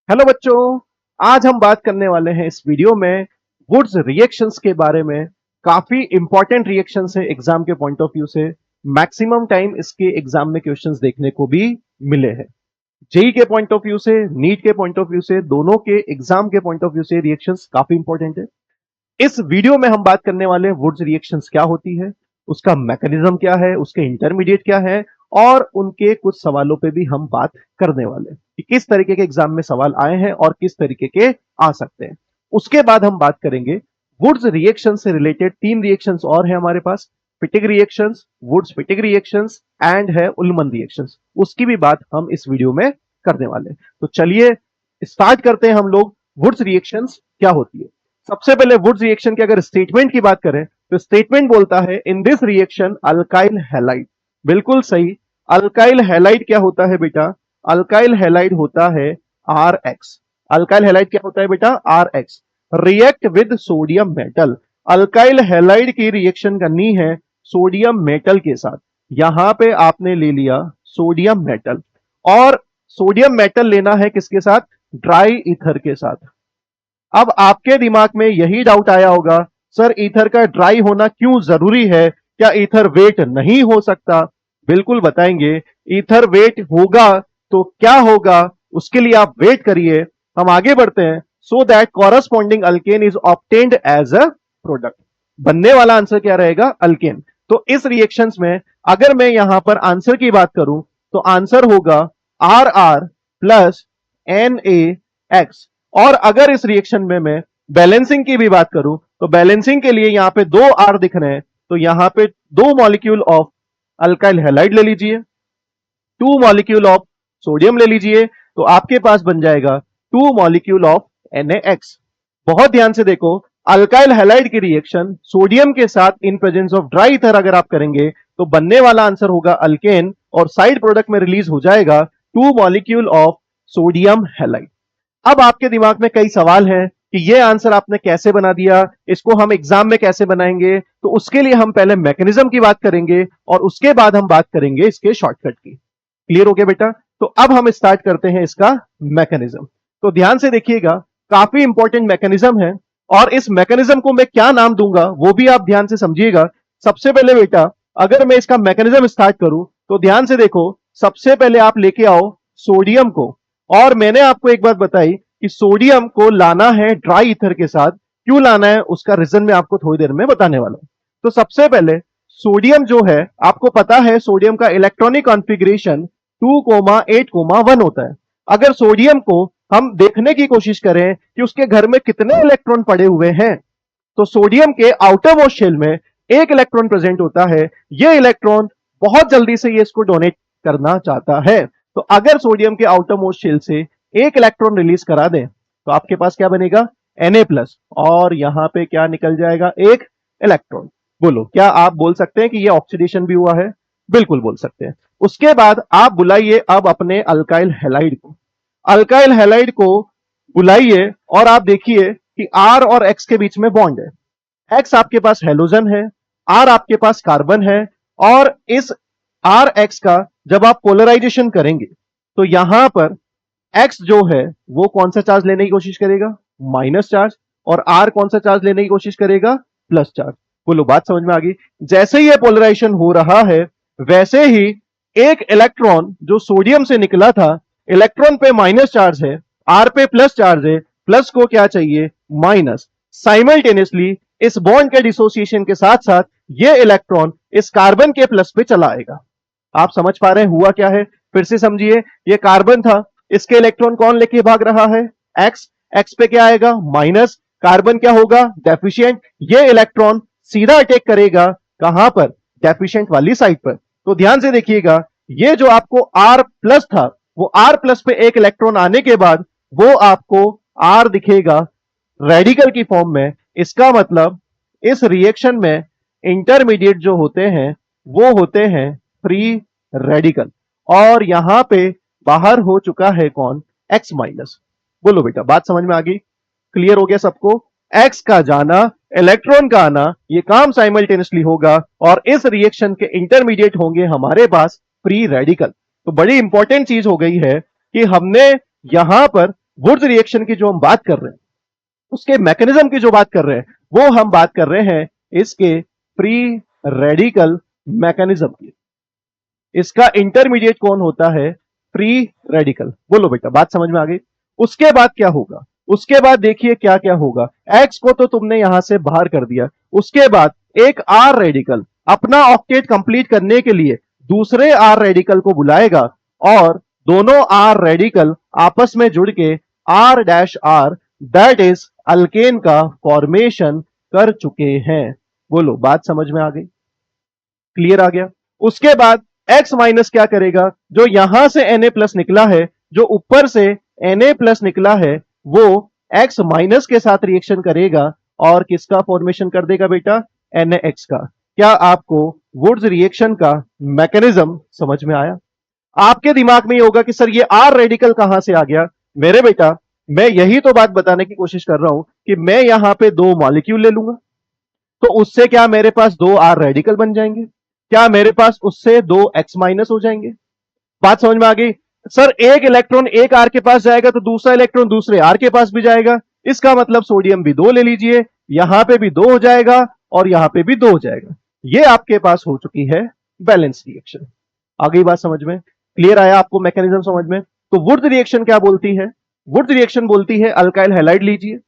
Hello बच्चों, आज हम बात करने वाले हैं इस वीडियो में वुड्स रिएक्शंस के बारे में। काफी इंपॉर्टेंट रिएक्शंस है एग्जाम के पॉइंट ऑफ व्यू से। मैक्सिमम टाइम इसके एग्जाम में क्वेश्चंस देखने को भी मिले हैं। जेई के पॉइंट ऑफ व्यू से, नीट के पॉइंट ऑफ व्यू से, दोनों के एग्जाम के पॉइंट ऑफ व्यू से रिएक्शंस काफी इंपॉर्टेंट है। इस वीडियो में हम बात करने वाले हैं वुड्स रिएक्शंस क्या होती है, उसका मैकेनिज्म क्या है, उसके इंटरमीडिएट क्या है, और उनके कुछ सवालों पे भी हम बात करने वाले हैं कि किस तरीके के एग्जाम में सवाल आए हैं और किस तरीके के आ सकते हैं। उसके बाद हम बात करेंगे वुड्स रिएक्शन से रिलेटेड तीन रिएक्शंस और है हमारे पास, Fittig reactions, Wurtz Fittig reactions and है उल्मन रिएक्शंस। उसकी भी बात हम इस वीडियो में करने वाले हैं। तो चलिए स्टार्ट करते हैं हम लोग। वुड्स रिएक्शंस क्या होती है? सबसे पहले वुड्स रिएक्शन के अगर स्टेटमेंट की बात करें तो स्टेटमेंट बोलता है in this reaction alkyl halide. बिल्कुल सही। अल्काइल हैलाइड क्या होता है बेटा? अल्काइल हैलाइड होता है आर एक्स। अल्काइल हैलाइड क्या होता है बेटा? R X. React with sodium metal. Alkyl halide की रिएक्शन करनी है सोडियम मेटल के साथ। यहां पे आपने ले लिया सोडियम मेटल, और सोडियम मेटल लेना है किसके साथ? ड्राई ईथर के साथ। अब आपके दिमाग में यही डाउट आया होगा, सर ईथर का ड्राई होना क्यों जरूरी है? क्या ईथर वेट नहीं हो सकता? बिल्कुल बताएंगे। ईथर वेट होगा तो क्या होगा, उसके लिए आप वेट करिए। हम आगे बढ़ते हैं। So that corresponding alkane is obtained as a product. बनने वाला आंसर क्या रहेगा? अल्केन। तो इस रिएक्शंस में अगर मैं यहां पर आंसर की बात करूं तो आंसर होगा R R plus N A X. और अगर इस रिएक्शन में मैं बैलेंसिंग की भी बात करूं तो बैलेंसिंग के लिए यहां पे दो आर दिख रहे हैं, तो यहां पे दो मॉलिक्यूल ऑफ अल्काइल हैलाइड ले लीजिए, टू मॉलिक्यूल ऑफ सोडियम ले लीजिए, तो आपके पास बन जाएगा टू मॉलिक्यूल ऑफ NaX। बहुत ध्यान से देखो, अल्काइल हैलाइड की रिएक्शन सोडियम के साथ इन प्रेजेंस ऑफ ड्राई ईथर अगर आप करेंगे तो बनने वाला आंसर होगा अल्केन, और साइड प्रोडक्ट में रिलीज हो जाएगा two molecule of sodium halide. अब आपके दिमाग में कई सवाल हैं कि ये आंसर आपने कैसे बना दिया, इसको हम एग्जाम में कैसे बनाएंगे। तो उसके लिए हम पहले मैकेनिज्म की बात करेंगे और उसके बाद हम बात करेंगे इसके शॉर्टकट की। क्लियर हो गया बेटा? तो अब हम स्टार्ट करते हैं इसका मैकेनिज्म। तो ध्यान से देखिएगा, काफी इंपॉर्टेंट मैकेनिज्म है, और इस मैकेनिज्म को मैं क्या नाम दूंगा वो भी आप ध्यान से समझिएगा। सबसे पहले बेटा, अगर मैं इसका मैकेनिज्म स्टार्ट करूं तो ध्यान से देखो, सबसे पहले आप लेके आओ सोडियम को, और मैंने आपको एक बात बताई कि सोडियम को लाना है ड्राई ईथर के साथ। क्यों लाना है उसका रीजन मैं आपको थोड़ी देर में बताने वाला हूं। तो सबसे पहले सोडियम जो है, आपको पता है सोडियम का इलेक्ट्रॉनिक कॉन्फ़िगरेशन 2,8,1 होता है। अगर सोडियम को हम देखने की कोशिश करें कि उसके घर में कितने इलेक्ट्रॉन पड़े हुए हैं, तो सोडियम के आउटर मोस्ट शेल में एक इलेक्ट्रॉन प्रेजेंट होता है। यह इलेक्ट्रॉन बहुत जल्दी से ये इसको डोनेट करना चाहता है। तो अगर सोडियम के आउटर मोस्ट शेल से एक इलेक्ट्रॉन रिलीज करा दें तो आपके पास क्या बनेगा? Na+, और यहां पे क्या निकल जाएगा? एक इलेक्ट्रॉन। बोलो, क्या आप बोल सकते हैं कि ये ऑक्सीडेशन भी हुआ है? बिल्कुल बोल सकते हैं। उसके बाद आप बुलाइए अब अपने अल्काइल हैलाइड को। अल्काइल हैलाइड को बुलाइए और आप देखिए कि R और X के बीच में बॉन्ड है। X आपके पास हेलोजन है, R आपके पास कार्बन है, और इस RX का जब आप पोलराइजेशन करेंगे तो यहां पर X जो है वो कौन सा चार्ज लेने की कोशिश करेगा? Minus charge. और R कौन सा चार्ज लेने की कोशिश करेगा? Plus charge. बोलो, बात समझ में आ गई? जैसे ही ये पोलराइजेशन हो रहा है वैसे ही एक इलेक्ट्रॉन जो सोडियम से निकला था, इलेक्ट्रॉन पे माइनस चार्ज है, R पे प्लस चार्ज है, प्लस को क्या चाहिए? माइनस। साइमल्टेनियसली इस बॉन्ड के डिसोसिएशन के साथ साथ ये इलेक्ट्रॉन इस कार्बन के प्लस पे चला आएगा। आप समझ पा रहे हैं हुआ क्या है? फिर से समझिए, ये कार्बन था, इसके इलेक्ट्रॉन कौन लेके भाग रहा है? एक्स। एक्स पे क्या आएगा? माइनस। कार्बन क्या होगा? डेफिशिएंट। ये इलेक्ट्रॉन सीधा अटैक करेगा कहां पर? डेफिशिएंट वाली साइड पर। तो ध्यान से देखिएगा, ये जो आपको आर प्लस था, वो आर प्लस पे एक इलेक्ट्रॉन आने के बाद वो आपको आर दिखेगा रेडिकल की फॉर्म में। इसका मतलब इस रिएक्शन में इंटरमीडिएट जो होते हैं वो होते हैं फ्री रेडिकल, और यहां पे बाहर हो चुका है कौन? X minus. बोलो बेटा, बात समझ में आ गई? क्लियर हो गया सबको? X का जाना, इलेक्ट्रॉन का आना, ये काम साइमल्टेनियसली होगा, और इस रिएक्शन के इंटरमीडिएट होंगे हमारे पास फ्री रेडिकल। तो बड़ी इंपॉर्टेंट चीज हो गई है कि हमने यहां पर वुड्स रिएक्शन की जो हम बात कर रहे हैं, उसके मैकेनिज्म की जो बात कर रहे हैं, वो हम बात कर रहे हैं इसके फ्री रेडिकल मैकेनिज्म की। इसका इंटरमीडिएट कौन होता है? Free radical. बोलो बेटा, बात समझ में आ गई? उसके बाद क्या होगा? उसके बाद देखिए क्या क्या होगा। एक्स को तो तुमने यहां से बाहर कर दिया, उसके बाद एक आर रेडिकल अपना ऑक्टेट कंप्लीट करने के लिए दूसरे आर रेडिकल को बुलाएगा और दोनों आर रेडिकल आपस में जुड़ के R dash R, that is alkane का फॉर्मेशन कर चुके हैं। बोलो, बात समझ में आ गई? क्लियर आ गया? उसके बाद एक्स माइनस क्या करेगा? जो यहां से Na+ निकला है, जो ऊपर से Na+ निकला है, वो एक्स माइनस के साथ रिएक्शन करेगा और किसका फॉर्मेशन कर देगा बेटा? NaX का। क्या आपको वुड्स रिएक्शन का मैकेनिज्म समझ में आया? आपके दिमाग में ये होगा कि सर ये आर रेडिकल कहां से आ गया? मेरे बेटा, मैं यही तो बात बताने की कोशिश कर रहा हूं कि मैं यहां पे दो मॉलिक्यूल ले लूंगा, तो उससे क्या मेरे पास दो आर रेडिकल बन जाएंगे? क्या मेरे पास उससे दो एक्स माइनस हो जाएंगे? बात समझ में आ गई? सर एक इलेक्ट्रॉन एक आर के पास जाएगा तो दूसरा इलेक्ट्रॉन दूसरे आर के पास भी जाएगा, इसका मतलब सोडियम भी दो ले लीजिए, यहां पे भी दो हो जाएगा और यहां पे भी दो हो जाएगा। ये आपके पास हो चुकी है बैलेंस रिएक्शन। आ गई बात समझ में? क्लियर आया आपको मैकेनिज्म समझ में? तो वुड्स रिएक्शन क्या बोलती है? वुड्स रिएक्शन बोलती है अल्काइल हैलाइड लीजिए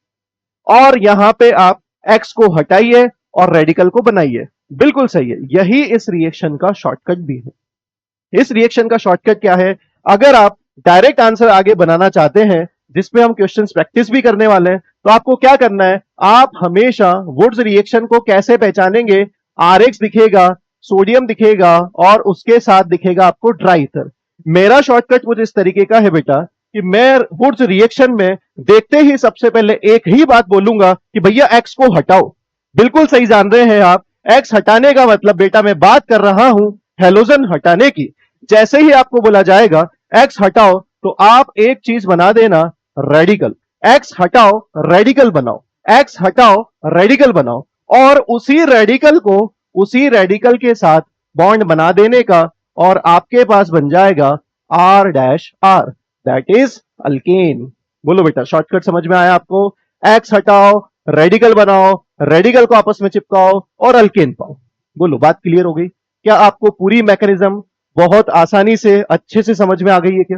और यहां पे आप एक्स को हटाइए और रेडिकल को बनाइए। बिल्कुल सही है, यही इस रिएक्शन का शॉर्टकट भी है। इस रिएक्शन का शॉर्टकट क्या है? अगर आप डायरेक्ट आंसर आगे बनाना चाहते हैं, जिसमें हम क्वेश्चंस प्रैक्टिस भी करने वाले हैं, तो आपको क्या करना है? आप हमेशा वुड्स रिएक्शन को कैसे पहचानेंगे? RX दिखेगा, सोडियम दिखेगा और उसके साथ दिखेगा आपको ड्राई ईथर। मेरा शॉर्टकट कुछ इस तरीके का है बेटा कि मैं वुड्स रिएक्शन में देखते ही सबसे पहले एक ही बात बोलूंगा कि भैया एक्स को हटाओ। बिल्कुल सही जान रहे हैं आप, एक्स हटाने का मतलब बेटा मैं बात कर रहा हूं हेलोजन हटाने की। जैसे ही आपको बोला जाएगा एक्स हटाओ, तो आप एक चीज बना देना, रेडिकल। एक्स हटाओ, रेडिकल बनाओ, एक्स हटाओ, रेडिकल बनाओ और उसी रेडिकल के साथ बॉन्ड बना देने का और आपके पास बन जाएगा R dash R, that is alkane. बोलो बेटा, शॉर्टकट समझ में आया आपको? एक्स हटाओ, रेडिकल बनाओ, रेडिकल को आपस में चिपकाओ और अल्केन पाओ। बोलो, बात क्लियर हो गई? क्या आपको पूरी मैकेनिज्म बहुत आसानी से अच्छे से समझ में आ गई है क्या?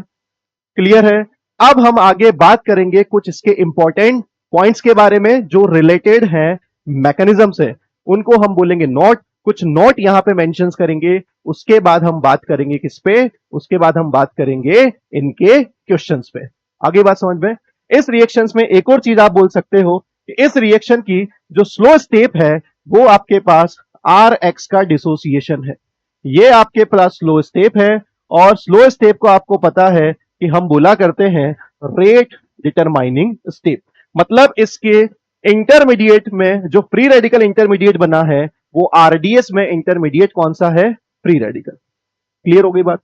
क्लियर है? अब हम आगे बात करेंगे कुछ इसके इंपॉर्टेंट पॉइंट्स के बारे में जो रिलेटेड हैं मैकेनिज्म से। उनको हम बोलेंगे नोट, कुछ नोट यहां पे मेंशंस करेंगे। उसके बाद हम बात करेंगे किस पे? उसके बाद हम बात करेंगे इनके क्वेश्चंस पे। आगे बात समझ में? इस रिएक्शंस में एक और चीज आप बोल सकते हो कि इस रिएक्शन की जो स्लो स्टेप है वो आपके पास RX का डिसोसिएशन है। ये आपके पास स्लो स्टेप है और स्लो स्टेप को आपको पता है कि हम बोला करते हैं रेट डिटरमाइनिंग स्टेप। मतलब इसके इंटरमीडिएट में जो फ्री रेडिकल इंटरमीडिएट बना है वो RDS में इंटरमीडिएट कौन सा है? Free radical. क्लियर हो गई बात?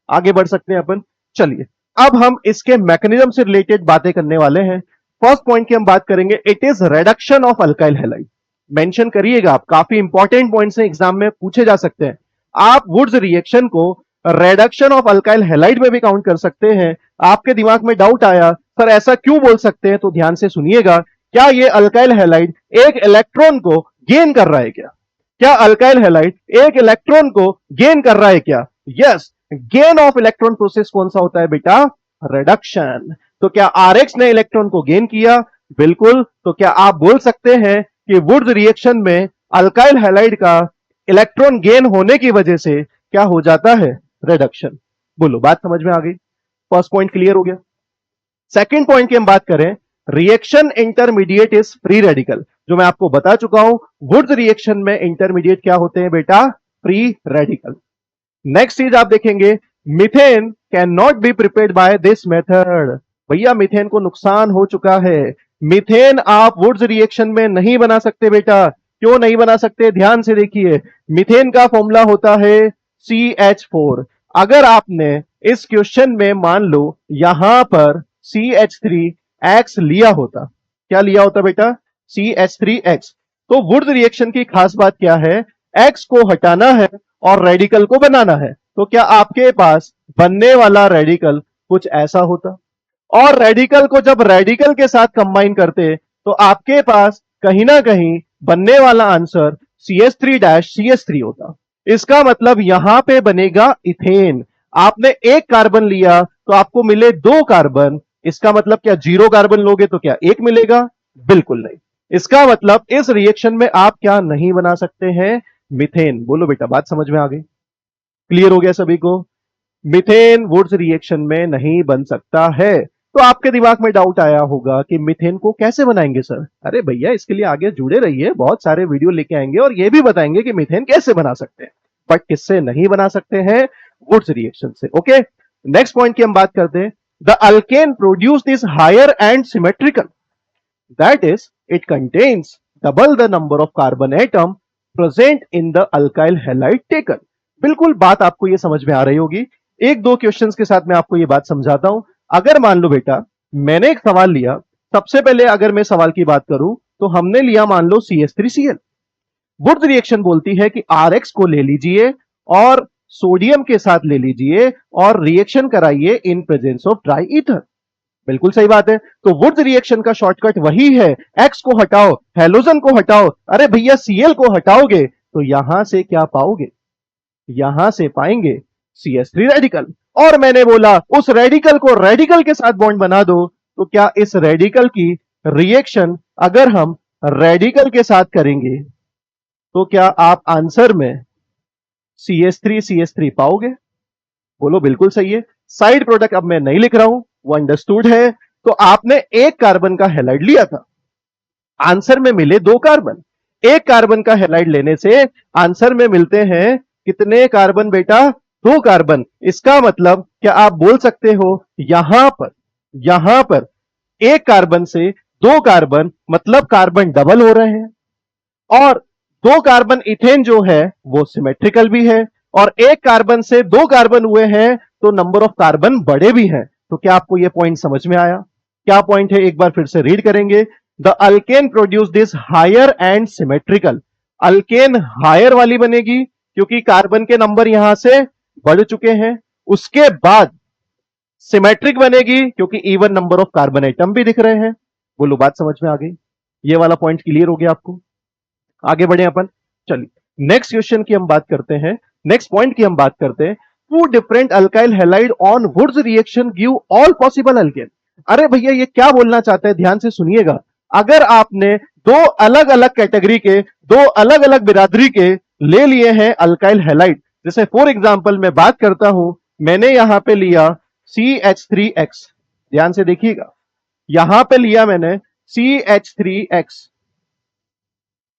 आगे बढ़ सकते हैं अपन। चलिए, अब हम इसके मैकेनिज्म से रिलेटेड बातें करने वाले हैं। फर्स्ट पॉइंट की हम बात करेंगे, it is reduction of alkyl halide. Mention करिएगा आप, काफी इंपॉर्टेंट पॉइंट्स एग्जाम में पूछे जा सकते हैं। आप वुड्स रिएक्शन को रिडक्शन ऑफ अल्काइल हैलाइड में भी काउंट कर सकते हैं। आपके दिमाग में डाउट आया, सर ऐसा क्यों बोल सकते हैं? तो ध्यान से सुनिएगा। क्या ये अल्काइल हैलाइड एक इलेक्ट्रॉन को गेन कर रहा है क्या? क्या अल्काइल हैलाइड एक इलेक्ट्रॉन को गेन कर रहा है क्या? Yes, gain of electron process कौन सा होता है बेटा? रिडक्शन। तो क्या RX ने इलेक्ट्रॉन को गेन किया? बिल्कुल। तो क्या आप बोल सकते हैं कि वुड्स रिएक्शन में अल्काइल हैलाइड का इलेक्ट्रॉन गेन होने की वजह से क्या हो जाता है? रिडक्शन। बोलो, बात समझ में आ गई? फर्स्ट पॉइंट क्लियर हो गया। सेकंड पॉइंट की हम बात करें, reaction intermediate is free radical. जो मैं आपको बता चुका हूं, वुड्स रिएक्शन में इंटरमीडिएट क्या होते हैं बेटा? Free radical. नेक्स्ट चीज आप देखेंगे, methane can not be prepared by this method. भैया मीथेन को नुकसान हो चुका है। मीथेन आप वुड्स रिएक्शन में नहीं बना सकते बेटा। क्यों नहीं बना सकते? ध्यान से देखिए, मीथेन का फॉर्मूला होता है CH4। अगर आपने इस क्वेश्चन में मान लो यहां पर CH3X लिया होता, क्या लिया होता बेटा? CH3X। तो वुड्स रिएक्शन की खास बात क्या है? X को हटाना है और रेडिकल को बनाना है। तो क्या आपके पास बनने वाला रेडिकल कुछ ऐसा होता? और रेडिकल को जब रेडिकल के साथ कंबाइन करते तो आपके पास कहीं ना कहीं बनने वाला आंसर CH3-CH3 होता। इसका मतलब यहां पे बनेगा इथेन। आपने एक कार्बन लिया तो आपको मिले दो कार्बन, इसका मतलब क्या जीरो कार्बन लोगे तो क्या एक मिलेगा? बिल्कुल नहीं। इसका मतलब इस रिएक्शन में आप क्या नहीं बना सकते हैं? मीथेन। बोलो बेटा, बात समझ में आ गई? क्लियर हो गया सभी को? मीथेन वुड्स रिएक्शन में नहीं बन सकता है। तो आपके दिमाग में डाउट आया होगा कि मीथेन को कैसे बनाएंगे सर? अरे भैया, इसके लिए आगे जुड़े रहिए, बहुत सारे वीडियो लेके आएंगे और ये भी बताएंगे कि मीथेन कैसे बना सकते हैं। बट किससे नहीं बना सकते हैं? वुड्स रिएक्शन से। ओके, नेक्स्ट पॉइंट की हम बात करते हैं। The alkane produced is higher and symmetrical, that is it contains double the number of carbon atom present in the alkyl halide taken. बिल्कुल बात आपको ये समझ में आ रही होगी। एक दो क्वेश्चंस के साथ मैं आपको ये बात समझाता हूं। अगर मान लो बेटा, मैंने एक सवाल लिया, सबसे पहले अगर मैं सवाल की बात करूं तो हमने लिया मान लो CH3Cl। वुड्स रिएक्शन बोलती है कि RX को ले लीजिए और सोडियम के साथ ले लीजिए और रिएक्शन कराइए इन प्रेजेंस ऑफ ड्राई ईथर। बिल्कुल सही बात है। तो वुड्स रिएक्शन का शॉर्टकट वही है, X को हटाओ, हेलोजन को हटाओ। अरे भैया, Cl को हटाओगे तो यहां से क्या पाओगे? यहां से पाएंगे CH3 रेडिकल। और मैंने बोला उस रेडिकल को रेडिकल के साथ बॉन्ड बना दो, तो क्या इस रेडिकल की रिएक्शन अगर हम रेडिकल के साथ करेंगे तो क्या आप आंसर में CH3 पाओगे? बोलो बिल्कुल सही है। साइड प्रोडक्ट अब मैं नहीं लिख रहा हूं, वो अंडरस्टूड है। तो आपने एक कार्बन का हैलाइड लिया था, आंसर में मिले दो कार्बन। एक कार्बन का हैलाइड लेने से आंसर में मिलते हैं कितने कार्बन बेटा? दो कार्बन। इसका मतलब क्या आप बोल सकते हो यहां पर एक कार्बन से दो कार्बन, मतलब कार्बन डबल हो रहे हैं। और दो कार्बन इथेन जो है वो सिमेट्रिकल भी है, और एक कार्बन से दो कार्बन हुए हैं तो नंबर ऑफ कार्बन बड़े भी हैं। तो क्या आपको यह पॉइंट समझ में आया? क्या पॉइंट है, एक बार फिर से रीड करेंगे। The alkane produce this higher and symmetrical. Alkane higher वाली बनेगी क्योंकि कार्बन के नंबर यहां से बढ़ चुके हैं। उसके बाद सिमेट्रिक बनेगी क्योंकि even number of carbon atom भी दिख रहे हैं। बोलो, बात समझ में आ गई? ये वाला पॉइंट क्लियर हो गया आपको? आगे बढ़े अपन। चलिए नेक्स्ट क्वेश्चन की हम बात करते हैं, नेक्स्ट पॉइंट की हम बात करते हैं। Two different alkyl halide on Wurtz reaction give all possible alkane. अरे भैया, ये क्या बोलना चाहते हैं? ध्यान से सुनिएगा। अगर आपने दो अलग अलग कैटेगरी के, दो अलग अलग बिरादरी के ले लिए हैं अल्काइल हैलाइड, जैसे फॉर एग्जांपल मैं बात करता हूं, मैंने यहां पे लिया CH3X, ध्यान से देखिएगा, यहां पे लिया मैंने CH3X,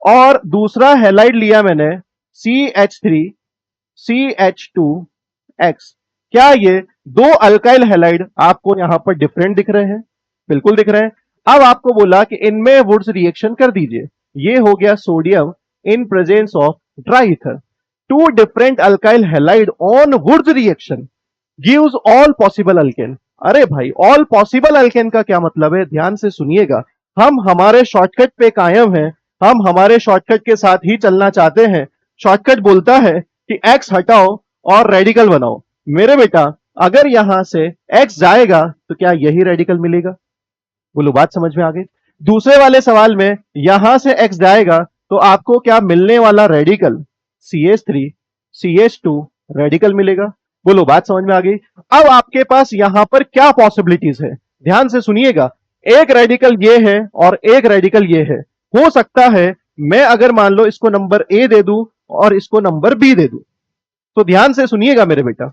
और दूसरा हैलाइड लिया मैंने CH3CH2X। क्या ये दो अल्काइल हैलाइड आपको यहां पर डिफरेंट दिख रहे हैं? बिल्कुल दिख रहे हैं। अब आपको बोला कि इनमें वुड्स रिएक्शन कर दीजिए। ये हो गया sodium in presence of dry ether. Two different alkyl halide on Wurtz reaction gives all possible alkane. अरे भाई, ऑल पॉसिबल अल्केन का क्या मतलब है? ध्यान से सुनिएगा। हम हमारे शॉर्टकट पे कायम हैं, हम हमारे शॉर्टकट के साथ ही चलना चाहते हैं। शॉर्टकट बोलता है कि X हटाओ और रेडिकल बनाओ। मेरे बेटा, अगर यहां से X जाएगा तो क्या यही रेडिकल मिलेगा? बोलो, बात समझ में आ गई? दूसरे वाले सवाल में यहां से X जाएगा तो आपको क्या मिलने वाला रेडिकल? CH3CH2 रेडिकल मिलेगा। बोलो, बात समझ में आ गई? अब आपके पास यहां पर क्या पॉसिबिलिटीज है? ध्यान से सुनिएगा। एक रेडिकल ये है और एक रेडिकल ये है। हो सकता है मैं अगर मान लो इसको नंबर A दे दूं और इसको नंबर B दे दूं, तो ध्यान से सुनिएगा मेरे बेटा।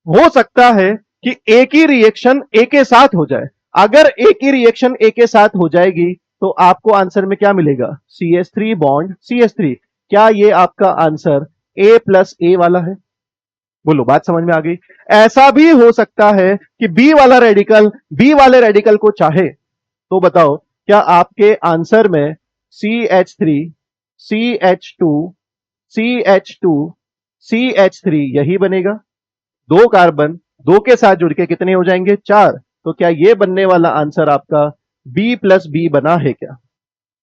हो सकता है कि एक ही रिएक्शन A के साथ हो जाए। अगर एक ही रिएक्शन A के साथ हो जाएगी तो आपको आंसर में क्या मिलेगा? CH3 bond CH3। क्या ये आपका आंसर A+A वाला है? बोलो, बात समझ में आ गई? ऐसा भी हो सकता है कि B वाला रेडिकल B वाले रेडिकल को चाहे, तो बताओ क्या आपके आंसर में CH3 CH2 CH2 CH3 यही बनेगा? दो कार्बन दो के साथ जुड़ के कितने हो जाएंगे? चार। तो क्या ये बनने वाला आंसर आपका B+B बना है क्या?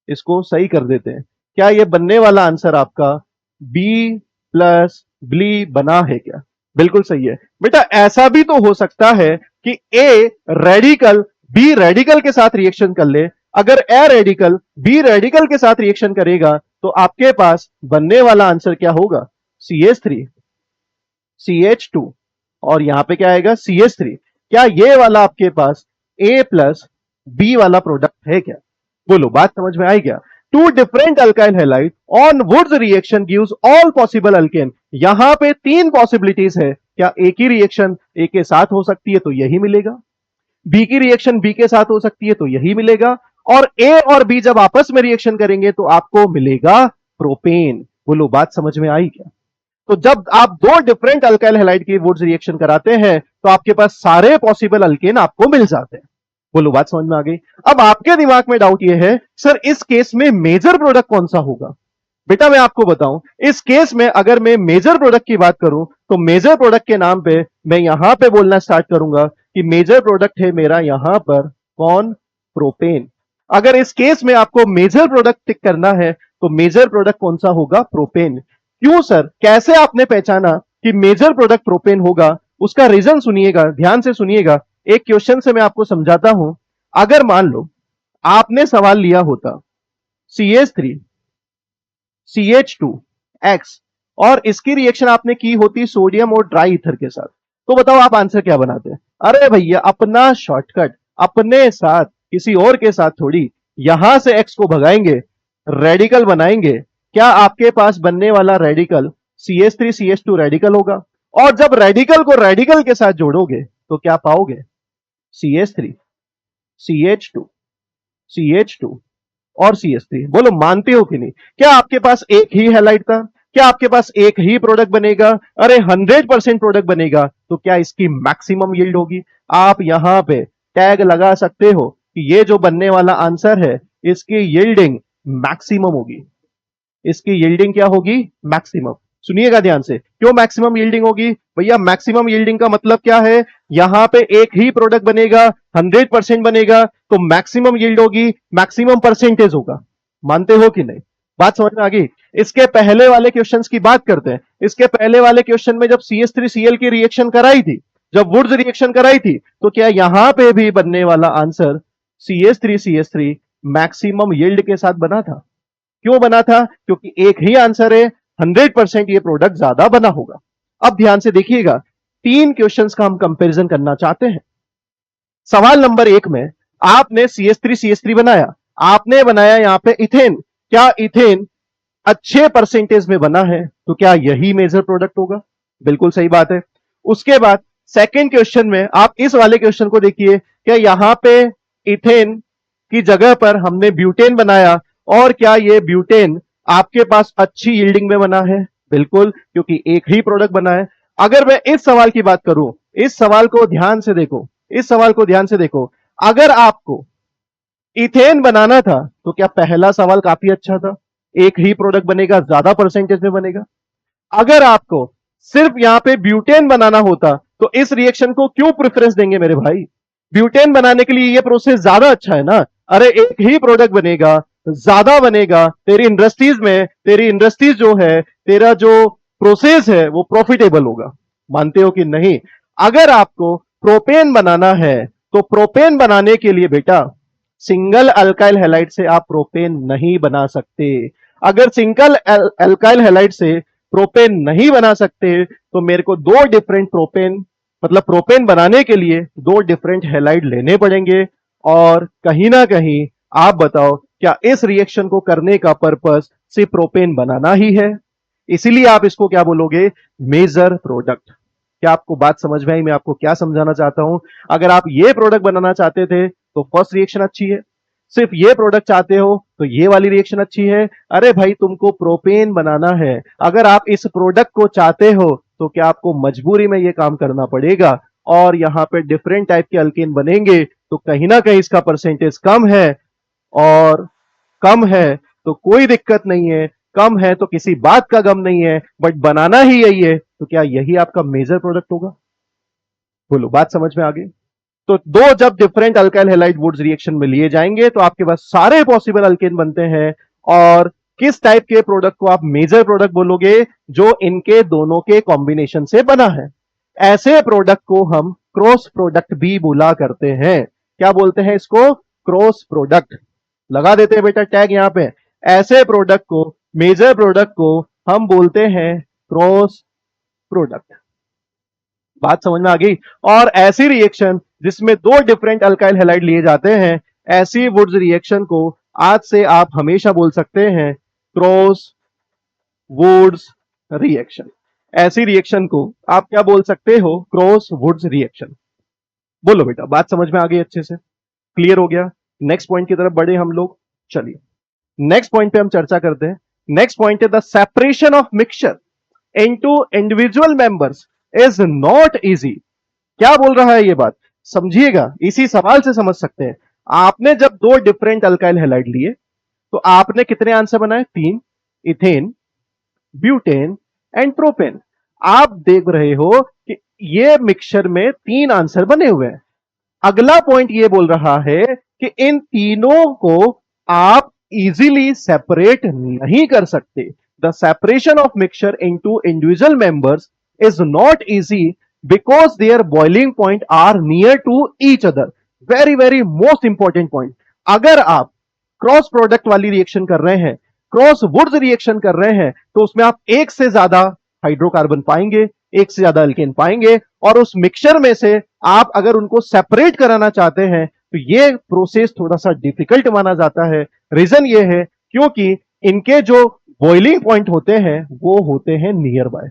इसको सही कर देते हैं। क्या ये बनने वाला आंसर आपका B+B बना है क्या? बिल्कुल सही है बेटा। ऐसा भी तो हो सकता है कि A रेडिकल बी रेडिकल के साथ रिएक्शन कर ले, अगर ए रेडिकल बी रेडिकल के साथ रिएक्शन करेगा तो आपके पास बनने वाला आंसर क्या होगा? CH3 CH2 और यहां पे क्या आएगा? CH3। क्या ये वाला आपके पास A प्लस बी वाला प्रोडक्ट है क्या? बोलो, बात समझ में आई क्या? Two different alkyl halide on Wurtz reaction gives all possible alkane. यहां पे तीन पॉसिबिलिटीज है। क्या ए की रिएक्शन ए के साथ हो सकती है तो यही मिलेगा, बी की रिएक्शन बी के साथ हो सकती है तो यही मिलेगा, और ए और बी जब आपस में रिएक्शन करेंगे तो आपको मिलेगा प्रोपेन। बोलो, बात समझ में आई क्या? तो जब आप दो डिफरेंट अल्काइल हैलाइड की वुड्स रिएक्शन कराते हैं तो आपके पास सारे पॉसिबल अल्केन आपको मिल जाते हैं। बोलो, बात समझ में आ गई? अब आपके दिमाग में डाउट यह है, सर इस केस में मेजर प्रोडक्ट कौन सा होगा? बेटा मैं आपको बताऊं, इस केस में अगर मैं मेजर प्रोडक्ट की बात करूं तो मेजर प्रोडक्ट के नाम पे मैं यहां पे बोलना स्टार्ट करूंगा कि मेजर प्रोडक्ट है मेरा यहां पर कौन? प्रोपेन। अगर इस केस में आपको मेजर प्रोडक्ट टिक करना है तो मेजर प्रोडक्ट कौन सा होगा? प्रोपेन। क्यों सर? कैसे आपने पहचाना कि मेजर प्रोडक्ट प्रोपेन होगा? उसका रीजन सुनिएगा, ध्यान से सुनिएगा। एक क्वेश्चन से मैं आपको समझाता हूं। अगर मान लो आपने सवाल लिया होता CH3 CH2X और इसकी रिएक्शन आपने की होती सोडियम और ड्राई ईथर के साथ, तो बताओ आप आंसर क्या बनाते? अरे भैया, अपना शॉर्टकट अपने साथ, किसी और के साथ थोड़ी। यहां से X को भगाएंगे, रेडिकल बनाएंगे। क्या आपके पास बनने वाला रेडिकल CH3 CH2 रेडिकल होगा? और जब रेडिकल को रेडिकल के साथ जोड़ोगे तो क्या पाओगे? CH3 CH2 CH2 और CH3। बोलो, मानते हो कि नहीं? क्या आपके पास एक ही हैलाइड था? क्या आपके पास एक ही प्रोडक्ट बनेगा? अरे 100% प्रोडक्ट बनेगा तो क्या इसकी मैक्सिमम यील्ड होगी? आप यहां पे टैग लगा सकते हो कि ये जो बनने वाला आंसर है इसकी यील्डिंग मैक्सिमम होगी। इसकी यील्डिंग क्या होगी? मैक्सिमम। सुनिएगा ध्यान से, क्यों मैक्सिमम यील्डिंग होगी? भैया मैक्सिमम यील्डिंग का मतलब क्या है? यहां पे एक ही प्रोडक्ट बनेगा, 100% बनेगा तो मैक्सिमम यील्ड होगी, मैक्सिमम परसेंटेज होगा। मानते हो कि नहीं? बात समझ में आ गई? इसके पहले वाले क्वेश्चंस की बात करते हैं। इसके पहले वाले क्वेश्चन में जब CH3Cl की रिएक्शन कराई थी, जब वुड्स रिएक्शन कराई थी, तो क्या यहां पे भी बनने वाला आंसर CH3CH3 मैक्सिमम यील्ड के साथ बना था? क्यों बना था? क्योंकि एक ही आंसर है, 100% ये प्रोडक्ट ज्यादा बना होगा। अब ध्यान से देखिएगा, तीन क्वेश्चंस का हम कंपैरिजन करना चाहते हैं। सवाल नंबर 1 में आपने CH3CH3 बनाया, आपने बनाया यहां पे इथेन। क्या इथेन अच्छे परसेंटेज में बना है तो क्या यही मेजर प्रोडक्ट होगा? बिल्कुल सही बात है। उसके बाद सेकंड क्वेश्चन में आप इस वाले क्वेश्चन को देखिए, क्या यहां पे इथेन की जगह पर हमने ब्यूटेन बनाया, और क्या ये ब्यूटेन आपके पास अच्छी यील्डिंग में बना है? बिल्कुल, क्योंकि एक ही प्रोडक्ट बना है। अगर मैं इस सवाल की बात करूं, इस सवाल को ध्यान से देखो, इस सवाल को ध्यान से देखो। अगर आपको इथेन बनाना था तो क्या पहला सवाल काफी अच्छा था? एक ही प्रोडक्ट बनेगा, ज्यादा परसेंटेज में बनेगा। अगर आपको सिर्फ यहां पे ब्यूटेन बनाना होता तो इस रिएक्शन को क्यों प्रेफरेंस देंगे मेरे भाई? ब्यूटेन बनाने के लिए ये प्रोसेस ज्यादा अच्छा है ना। अरे एक ही प्रोडक्ट बनेगा, ज्यादा बनेगा, तेरी इंडस्ट्रीज जो है, तेरा जो प्रोसेस है वो प्रॉफिटेबल होगा। मानते हो कि नहीं? अगर आपको प्रोपेन बनाना है तो प्रोपेन बनाने के लिए बेटा सिंगल अल्काइल हैलाइड से आप प्रोपेन नहीं बना सकते। अगर सिंगल अल्काइल हैलाइड से प्रोपेन नहीं बना सकते तो मेरे को दो डिफरेंट प्रोपेन, मतलब प्रोपेन बनाने के लिए दो डिफरेंट हैलाइड लेने पड़ेंगे। और कहीं ना कहीं आप बताओ, क्या इस रिएक्शन को करने का पर्पस सिर्फ प्रोपेन बनाना ही है? इसीलिए आप इसको क्या बोलोगे? Major product. क्या आपको बात समझ में आई मैं आपको क्या समझाना चाहता हूं? अगर आप ये प्रोडक्ट बनाना चाहते थे तो फर्स्ट रिएक्शन अच्छी है, सिर्फ ये प्रोडक्ट चाहते हो तो ये वाली रिएक्शन अच्छी है। अरे भाई, तुमको प्रोपेन बनाना है, अगर आप इस प्रोडक्ट को चाहते हो तो क्या आपको मजबूरी में ये काम करना पड़ेगा, और यहां पे डिफरेंट टाइप के अल्केन बनेंगे तो कहीं ना कहीं इसका परसेंटेज कम है, और कम है तो कोई दिक्कत नहीं है, कम है तो किसी बात का गम नहीं है, बट बनाना ही यही है तो क्या यही आपका मेजर प्रोडक्ट होगा? बोलो, बात समझ में आ गई? तो दो जब different alkyl halide Wurtz reaction में लिए जाएंगे तो आपके पास सारे पॉसिबल अल्केन बनते हैं, और किस टाइप के प्रोडक्ट को आप मेजर प्रोडक्ट बोलोगे? जो इनके दोनों के कॉम्बिनेशन से बना है। ऐसे प्रोडक्ट को हम क्रॉस प्रोडक्ट भी बोला करते हैं। क्या बोलते हैं इसको? Cross product. लगा देते हैं बेटा टैग यहां पे। ऐसे प्रोडक्ट को, मेजर प्रोडक्ट को हम बोलते हैं क्रॉस प्रोडक्ट। बात समझ में आ गई? और ऐसी रिएक्शन जिसमें दो डिफरेंट अल्काइल हैलाइड लिए जाते हैं, ऐसी वुड्स रिएक्शन को आज से आप हमेशा बोल सकते हैं क्रॉस वुड्स रिएक्शन। ऐसी रिएक्शन को आप क्या बोल सकते हो? Cross Wurtz reaction. बोलो बेटा, बात समझ में आ गई अच्छे से? क्लियर हो गया? नेक्स्ट पॉइंट की तरफ बढ़े हम लोग। चलिए नेक्स्ट पॉइंट पे हम चर्चा करते हैं। नेक्स्ट पॉइंट है the separation of mixture into individual members is not easy. क्या बोल रहा है ये बात? समझिएगा, इसी सवाल से समझ सकते हैं। आपने जब दो डिफरेंट अल्काइल हैलाइड लिए तो आपने कितने आंसर बनाए? 3। Ethane, butane and propane. आप देख रहे हो कि ये मिक्सचर में 3 आंसर बने हुए हैं। अगला पॉइंट ये बोल रहा है कि इन तीनों को आप इजीली सेपरेट नहीं कर सकते। The separation of mixture into individual members is not easy because their boiling point are near to each other. Very very most important point. अगर आप क्रॉस प्रोडक्ट वाली रिएक्शन कर रहे हैं, क्रॉस वुड्स रिएक्शन कर रहे हैं, तो उसमें आप एक से ज्यादा हाइड्रोकार्बन पाएंगे, एक से ज्यादा अल्केन पाएंगे, और उस मिक्सचर में से आप अगर उनको सेपरेट कराना चाहते हैं तो ये प्रोसेस थोड़ा सा डिफिकल्ट माना जाता है। रीजन ये है क्योंकि इनके जो बॉइलिंग पॉइंट होते हैं वो होते हैं नियर बाय।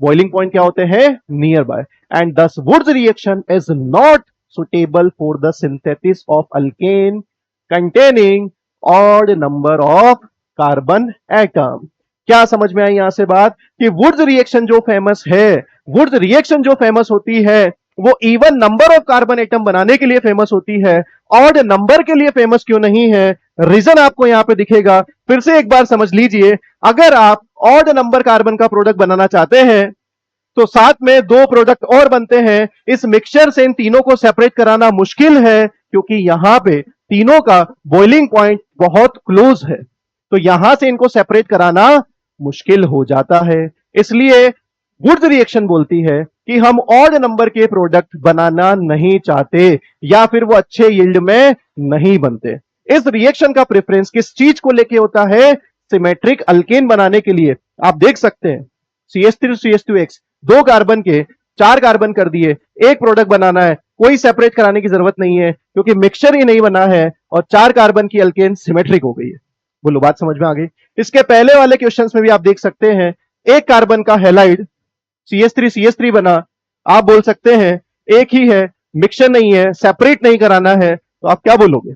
बॉइलिंग पॉइंट क्या होते हैं? Near by. एंड दस Wurtz reaction is not suitable for the synthesis of alkane containing odd number of carbon atom. क्या समझ में आई यहां से बात? कि वुड्स रिएक्शन जो फेमस है, वुड्स रिएक्शन जो फेमस होती है वो even number of carbon atom बनाने के लिए फेमस होती है, ऑड नंबर के लिए फेमस क्यों नहीं है? रीजन आपको यहां पे दिखेगा। फिर से एक बार समझ लीजिए, अगर आप ऑड नंबर कार्बन का प्रोडक्ट बनाना चाहते हैं तो साथ में 2 प्रोडक्ट और बनते हैं। इस मिक्सचर से इन तीनों को सेपरेट कराना मुश्किल है क्योंकि यहां पे तीनों का बॉइलिंग पॉइंट बहुत क्लोज है, तो यहां से इनको सेपरेट कराना मुश्किल हो जाता है। इसलिए वुड्स रिएक्शन बोलती है कि हम ऑड नंबर के प्रोडक्ट बनाना नहीं चाहते या फिर वो अच्छे यील्ड में नहीं बनते। इस रिएक्शन का प्रेफरेंस किस चीज को लेके होता है? सिमेट्रिक अल्केन बनाने के लिए। आप देख सकते हैं CH3 CH2X 2 कार्बन के 4 कार्बन कर दिए, एक प्रोडक्ट बनाना है, कोई सेपरेट कराने की जरूरत नहीं है क्योंकि मिक्सचर ही नहीं बना है और 4 कार्बन की अल्केन सिमेट्रिक हो गई है। बोलो, बात समझ में आ गई? इसके पहले वाले क्वेश्चंस में भी आप देख सकते हैं एक कार्बन का हैलाइड CH3 CH3 बना, आप बोल सकते हैं एक ही है, मिक्सचर नहीं है, सेपरेट नहीं कराना है, तो आप क्या बोलोगे?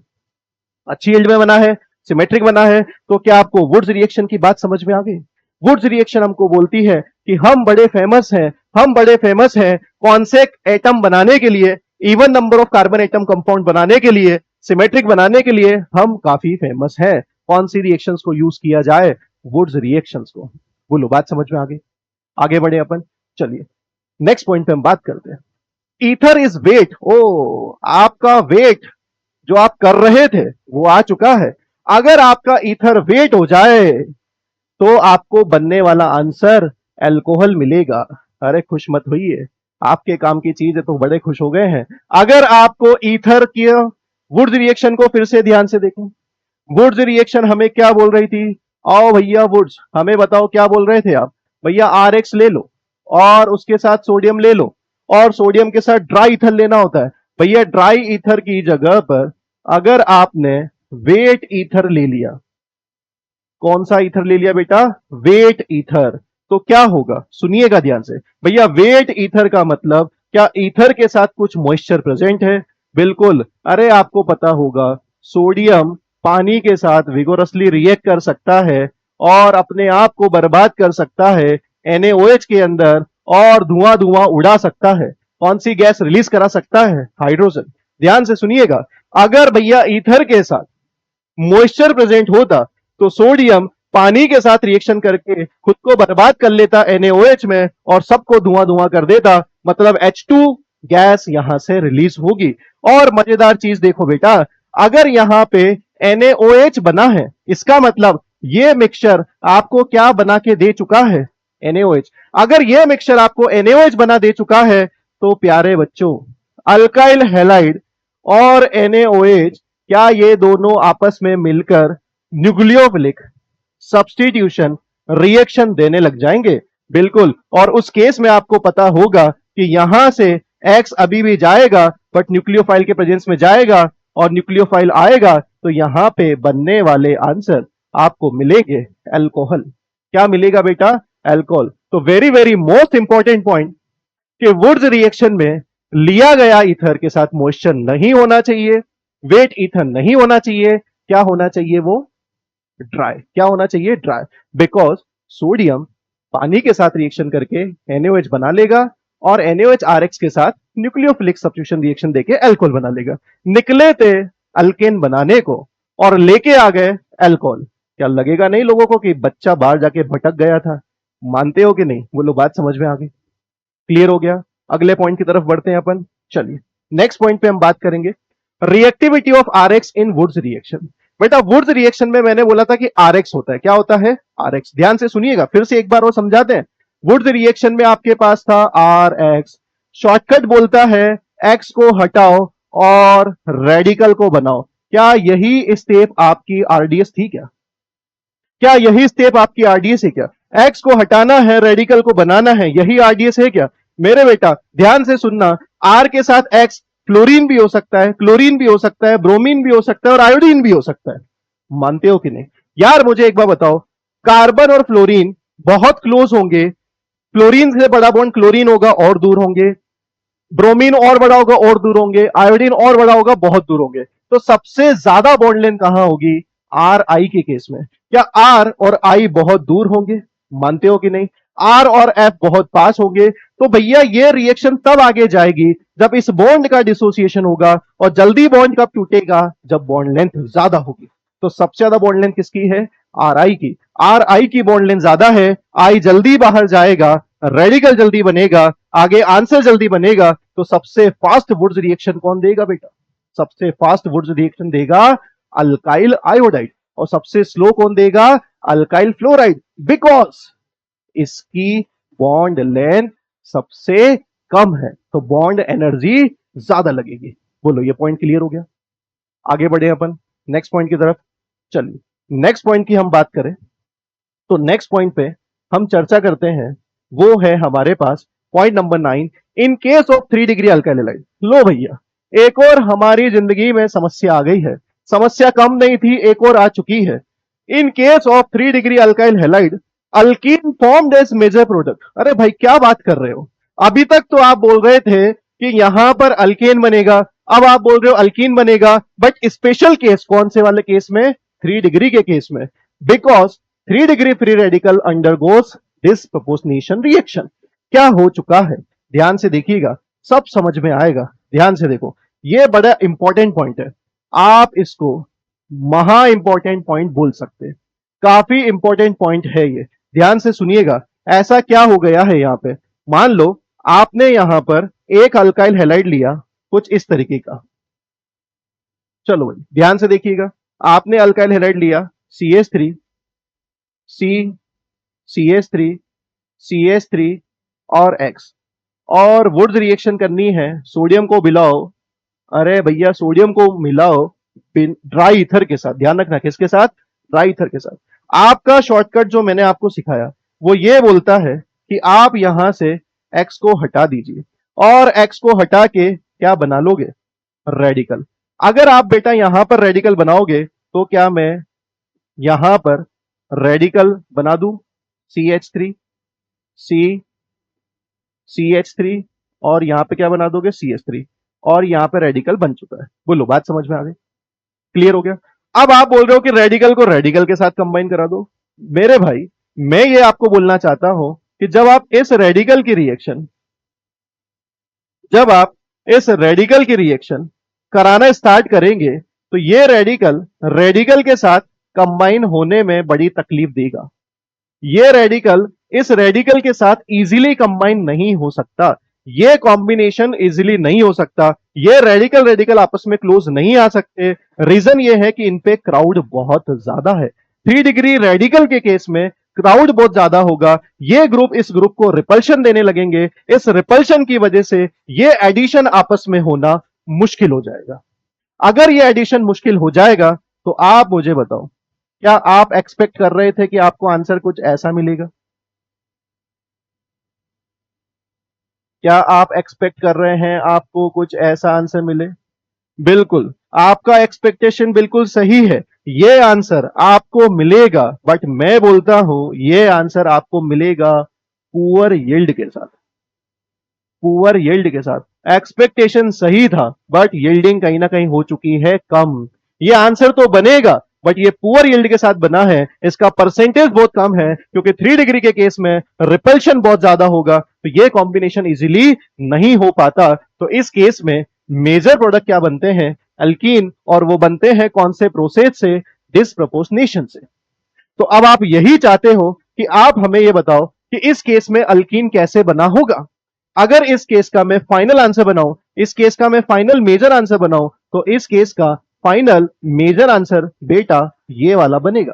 अच्छी यील्ड में बना है, सिमेट्रिक बना है, तो क्या आपको वुड्स रिएक्शन की बात समझ में आ गई? वुड्स रिएक्शन हमको बोलती है कि हम बड़े फेमस हैं, हम बड़े फेमस हैं कौन से एटम बनाने के लिए, even number of carbon atom compound बनाने के लिए, सिमेट्रिक बनाने के लिए हम काफी फेमस हैं। कौन सी रिएक्शंस को यूज किया जाए? वुड्स रिएक्शंस को। बोलो, बात समझ में आ गई? आगे बढ़े अपन। चलिए नेक्स्ट पॉइंट पे हम बात करते हैं। Ether is wait. ओ, आपका वेट जो आप कर रहे थे वो आ चुका है। अगर आपका ईथर वेट हो जाए तो आपको बनने वाला आंसर अल्कोहल मिलेगा। अरे खुश मत होइए, आपके काम की चीज है तो बड़े खुश हो गए हैं। अगर आपको ईथर की वुड्स रिएक्शन को फिर से ध्यान से देखें, वुड्स रिएक्शन हमें क्या बोल रही थी? आओ भैया वुड्स, हमें बताओ क्या बोल रहे थे आप? भैया RX ले लो और उसके साथ सोडियम ले लो और सोडियम के साथ ड्राई ईथर लेना होता है। भैया ड्राई ईथर की जगह पर अगर आपने वेट ईथर ले लिया, कौन सा ईथर ले लिया बेटा? वेट ईथर, तो क्या होगा? सुनिएगा ध्यान से भैया। वेट ईथर का मतलब क्या ईथर के साथ कुछ मॉइस्चर प्रेजेंट है? बिल्कुल। अरे आपको पता होगा सोडियम पानी के साथ विगोरसली रिएक्ट कर सकता है और अपने आप को बर्बाद कर सकता है NaOH के अंदर और धुआं धुआं उड़ा सकता है। कौन सी गैस रिलीज करा सकता है? हाइड्रोजन। ध्यान से सुनिएगा, अगर भैया ईथर के साथ मॉइस्चर प्रेजेंट होता तो सोडियम पानी के साथ रिएक्शन करके खुद को बर्बाद कर लेता NaOH में और सबको धुआं धुआं कर देता, मतलब H2 गैस यहां से रिलीज होगी। और मजेदार चीज देखो बेटा, अगर यहां पे NaOH बना है, इसका मतलब ये मिक्सचर आपको क्या बना के दे चुका है? NaOH। अगर ये मिक्सचर आपको NaOH बना दे चुका है तो प्यारे बच्चों, अल्काइल हैलाइड और NaOH, क्या ये दोनों आपस में मिलकर न्यूक्लियोफिलिक सब्स्टिट्यूशन रिएक्शन देने लग जाएंगे? बिल्कुल। और उस केस में आपको पता होगा कि यहां से X अभी भी जाएगा बट न्यूक्लियोफाइल के प्रेजेंस में जाएगा और न्यूक्लियोफाइल आएगा तो यहां पे बनने वाले आंसर आपको मिलेंगे अल्कोहल। क्या मिलेगा बेटा? अल्कोहल। तो very very most important point कि वुड्स रिएक्शन में लिया गया ईथर के साथ मॉइस्चर नहीं होना चाहिए, वेट ईथर नहीं होना चाहिए। क्या होना चाहिए? वो ड्राई। क्या होना चाहिए? ड्राई। बिकॉज सोडियम पानी के साथ रिएक्शन करके NaOH बना लेगा और NaOH RX के साथ न्यूक्लियोफिलिक सब्स्टिट्यूशन रिएक्शन देके अल्कोहल बना लेगा। निकले थे अल्केन बनाने को और लेके आ गए अल्कोहल। क्या लगेगा नहीं लोगों को कि बच्चा बाहर जाके भटक गया था? मानते हो कि नहीं? बोलो, बात समझ में आ गई? क्लियर हो गया? अगले पॉइंट की तरफ बढ़ते हैं अपन। चलिए नेक्स्ट पॉइंट पे हम बात करेंगे reactivity of RX in Wurtz reaction. बेटा वुड्स रिएक्शन में मैंने बोला था कि RX होता है। क्या होता है? RX। ध्यान से सुनिएगा, फिर से एक बार और समझाते हैं। वुड्स रिएक्शन में आपके पास था RX, शॉर्टकट बोलता है X को हटाओ और रेडिकल को बनाओ। क्या यही स्टेप आपकी RDS थी? क्या यही स्टेप आपकी RDS है? क्या X को हटाना है, रेडिकल को बनाना है, यही RDS है क्या? मेरे बेटा ध्यान से सुनना, R के साथ X फ्लोरीन भी हो सकता है, क्लोरीन भी हो सकता है, ब्रोमीन भी हो सकता है और आयोडीन भी हो सकता है। मानते हो कि नहीं? यार मुझे एक बार बताओ, कार्बन और फ्लोरीन बहुत क्लोज होंगे, फ्लोरीन से बड़ा बॉन्ड क्लोरीन होगा और दूर होंगे, ब्रोमीन और बड़ा होगा और दूर होंगे, आयोडीन और बड़ा होगा बहुत दूर होंगे। तो सबसे ज्यादा बॉन्ड लेंथ कहां होगी? RI के केस में। क्या R और I बहुत दूर होंगे? मानते हो कि नहीं? R और F बहुत पास होंगे। तो भैया ये रिएक्शन तब आगे जाएगी जब इस बॉन्ड का डिसोसिएशन होगा, और जल्दी बॉन्ड कब टूटेगा? जब बॉन्ड लेंथ ज्यादा होगी। तो सबसे ज्यादा बॉन्ड लेंथ किसकी है? RI की। RI की बॉन्ड लेंथ ज्यादा है, I जल्दी बाहर जाएगा, रेडिकल जल्दी बनेगा, आगे आंसर जल्दी बनेगा। तो सबसे फास्ट वुड्स रिएक्शन कौन देगा बेटा? सबसे फास्ट वुड्स रिएक्शन देगा अल्काइल आयोडाइड, और सबसे स्लो कौन देगा? Alkyl fluoride. बिकॉज इसकी बॉन्ड लेंथ सबसे कम है, तो बॉन्ड एनर्जी ज्यादा लगेगी। बोलो ये पॉइंट क्लियर हो गया? आगे बढ़े अपन नेक्स्ट पॉइंट की तरफ। चलिए नेक्स्ट पॉइंट की हम बात करें तो नेक्स्ट पॉइंट पे हम चर्चा करते हैं, वो है हमारे पास point number 9, in case of 3 degree alkyl halide. लो भैया एक और हमारी जिंदगी में समस्या आ गई है, समस्या कम नहीं थी, एक और आ चुकी है। In case of 3 degree alkyl halide, alkene formed as major product. अरे भाई क्या बात कर रहे हो? अभी तक तो आप बोल रहे थे कि यहां पर अल्केन बनेगा, अब आप बोल रहे हो अल्कीन बनेगा, बट स्पेशल केस कौन से वाले केस में? 3 डिग्री के केस में। Because 3 degree free radical undergoes disproportionation reaction. क्या हो चुका है? ध्यान से देखिएगा, सब समझ में आएगा। ध्यान से देखो, ये बड़ा इंपॉर्टेंट पॉइंट है, आप इसको महा इंपॉर्टेंट पॉइंट बोल सकते हैं। काफी इंपॉर्टेंट पॉइंट है ये, ध्यान से सुनिएगा। ऐसा क्या हो गया है यहां पे? मान लो आपने यहां पर एक अल्काइल हैलाइड लिया कुछ इस तरीके का। चलो भाई ध्यान से देखिएगा, आपने अल्काइल हैलाइड लिया CH3, C, CH3, CH3 और X, और वुड्स रिएक्शन करनी है, सोडियम को मिलाओ। अरे भैया सोडियम को मिलाओ ड्राई ईथर के साथ। ध्यान रखना किसके साथ? ड्राई ईथर के साथ। आपका शॉर्टकट जो मैंने आपको सिखाया वो ये बोलता है कि आप यहां से X को हटा दीजिए और X को हटा के क्या बना लोगे? रेडिकल। अगर आप बेटा यहां पर रेडिकल बनाओगे तो क्या मैं यहां पर रेडिकल बना दूं? CH3, C, CH3 और यहां पे क्या बना दोगे? CH3, और यहां पे रेडिकल बन चुका है। बोलो बात समझ में आ गई? क्लियर हो गया? अब आप बोल रहे हो कि रेडिकल को रेडिकल के साथ कंबाइन करा दो। मेरे भाई मैं ये आपको बोलना चाहता हूं कि जब आप इस रेडिकल की रिएक्शन कराना स्टार्ट करेंगे तो ये रेडिकल के साथ कंबाइन होने में बड़ी तकलीफ देगा। ये रेडिकल इस रेडिकल के साथ इजीली कंबाइन नहीं हो सकता, ये कॉम्बिनेशन इजीली नहीं हो सकता, ये रेडिकल आपस में क्लोज नहीं आ सकते। रीजन ये है कि इन पे क्राउड बहुत ज्यादा है। 3 डिग्री रेडिकल के केस में क्राउड बहुत ज्यादा होगा, ये ग्रुप इस ग्रुप को रिपल्शन देने लगेंगे, इस रिपल्शन की वजह से ये एडिशन आपस में होना मुश्किल हो जाएगा। अगर ये एडिशन मुश्किल हो जाएगा तो आप मुझे बताओ, क्या आप एक्सपेक्ट कर रहे थे कि आपको आंसर कुछ ऐसा मिलेगा? क्या आप एक्सपेक्ट कर रहे हैं आपको कुछ ऐसा आंसर मिले? बिल्कुल, आपका एक्सपेक्टेशन बिल्कुल सही है। ये आंसर आपको मिलेगा, बट मैं बोलता हूं ये आंसर आपको मिलेगा पुअर यील्ड के साथ। पुअर यील्ड के साथ एक्सपेक्टेशन सही था, बट यील्डिंग कहीं ना कहीं हो चुकी है कम। ये आंसर तो बनेगा, बट ये पुअर यील्ड के साथ बना है, इसका परसेंटेज बहुत कम है, क्योंकि 3 डिग्री के केस में रिपल्शन बहुत ज्यादा होगा, तो ये कॉम्बिनेशन इजीली नहीं हो पाता। तो इस केस में मेजर प्रोडक्ट क्या बनते हैं? अल्कीन, और वो बनते हैं कौन से प्रोसेस से? डिसप्रपोर्शनेशन से। तो अब आप यही चाहते हो कि आप हमें ये बताओ कि इस केस में अल्कीन कैसे बना होगा। अगर इस केस का मैं फाइनल आंसर बनाऊं, इस केस का मैं फाइनल मेजर आंसर बनाऊं, तो इस केस का फाइनल मेजर आंसर बेटा ये वाला बनेगा।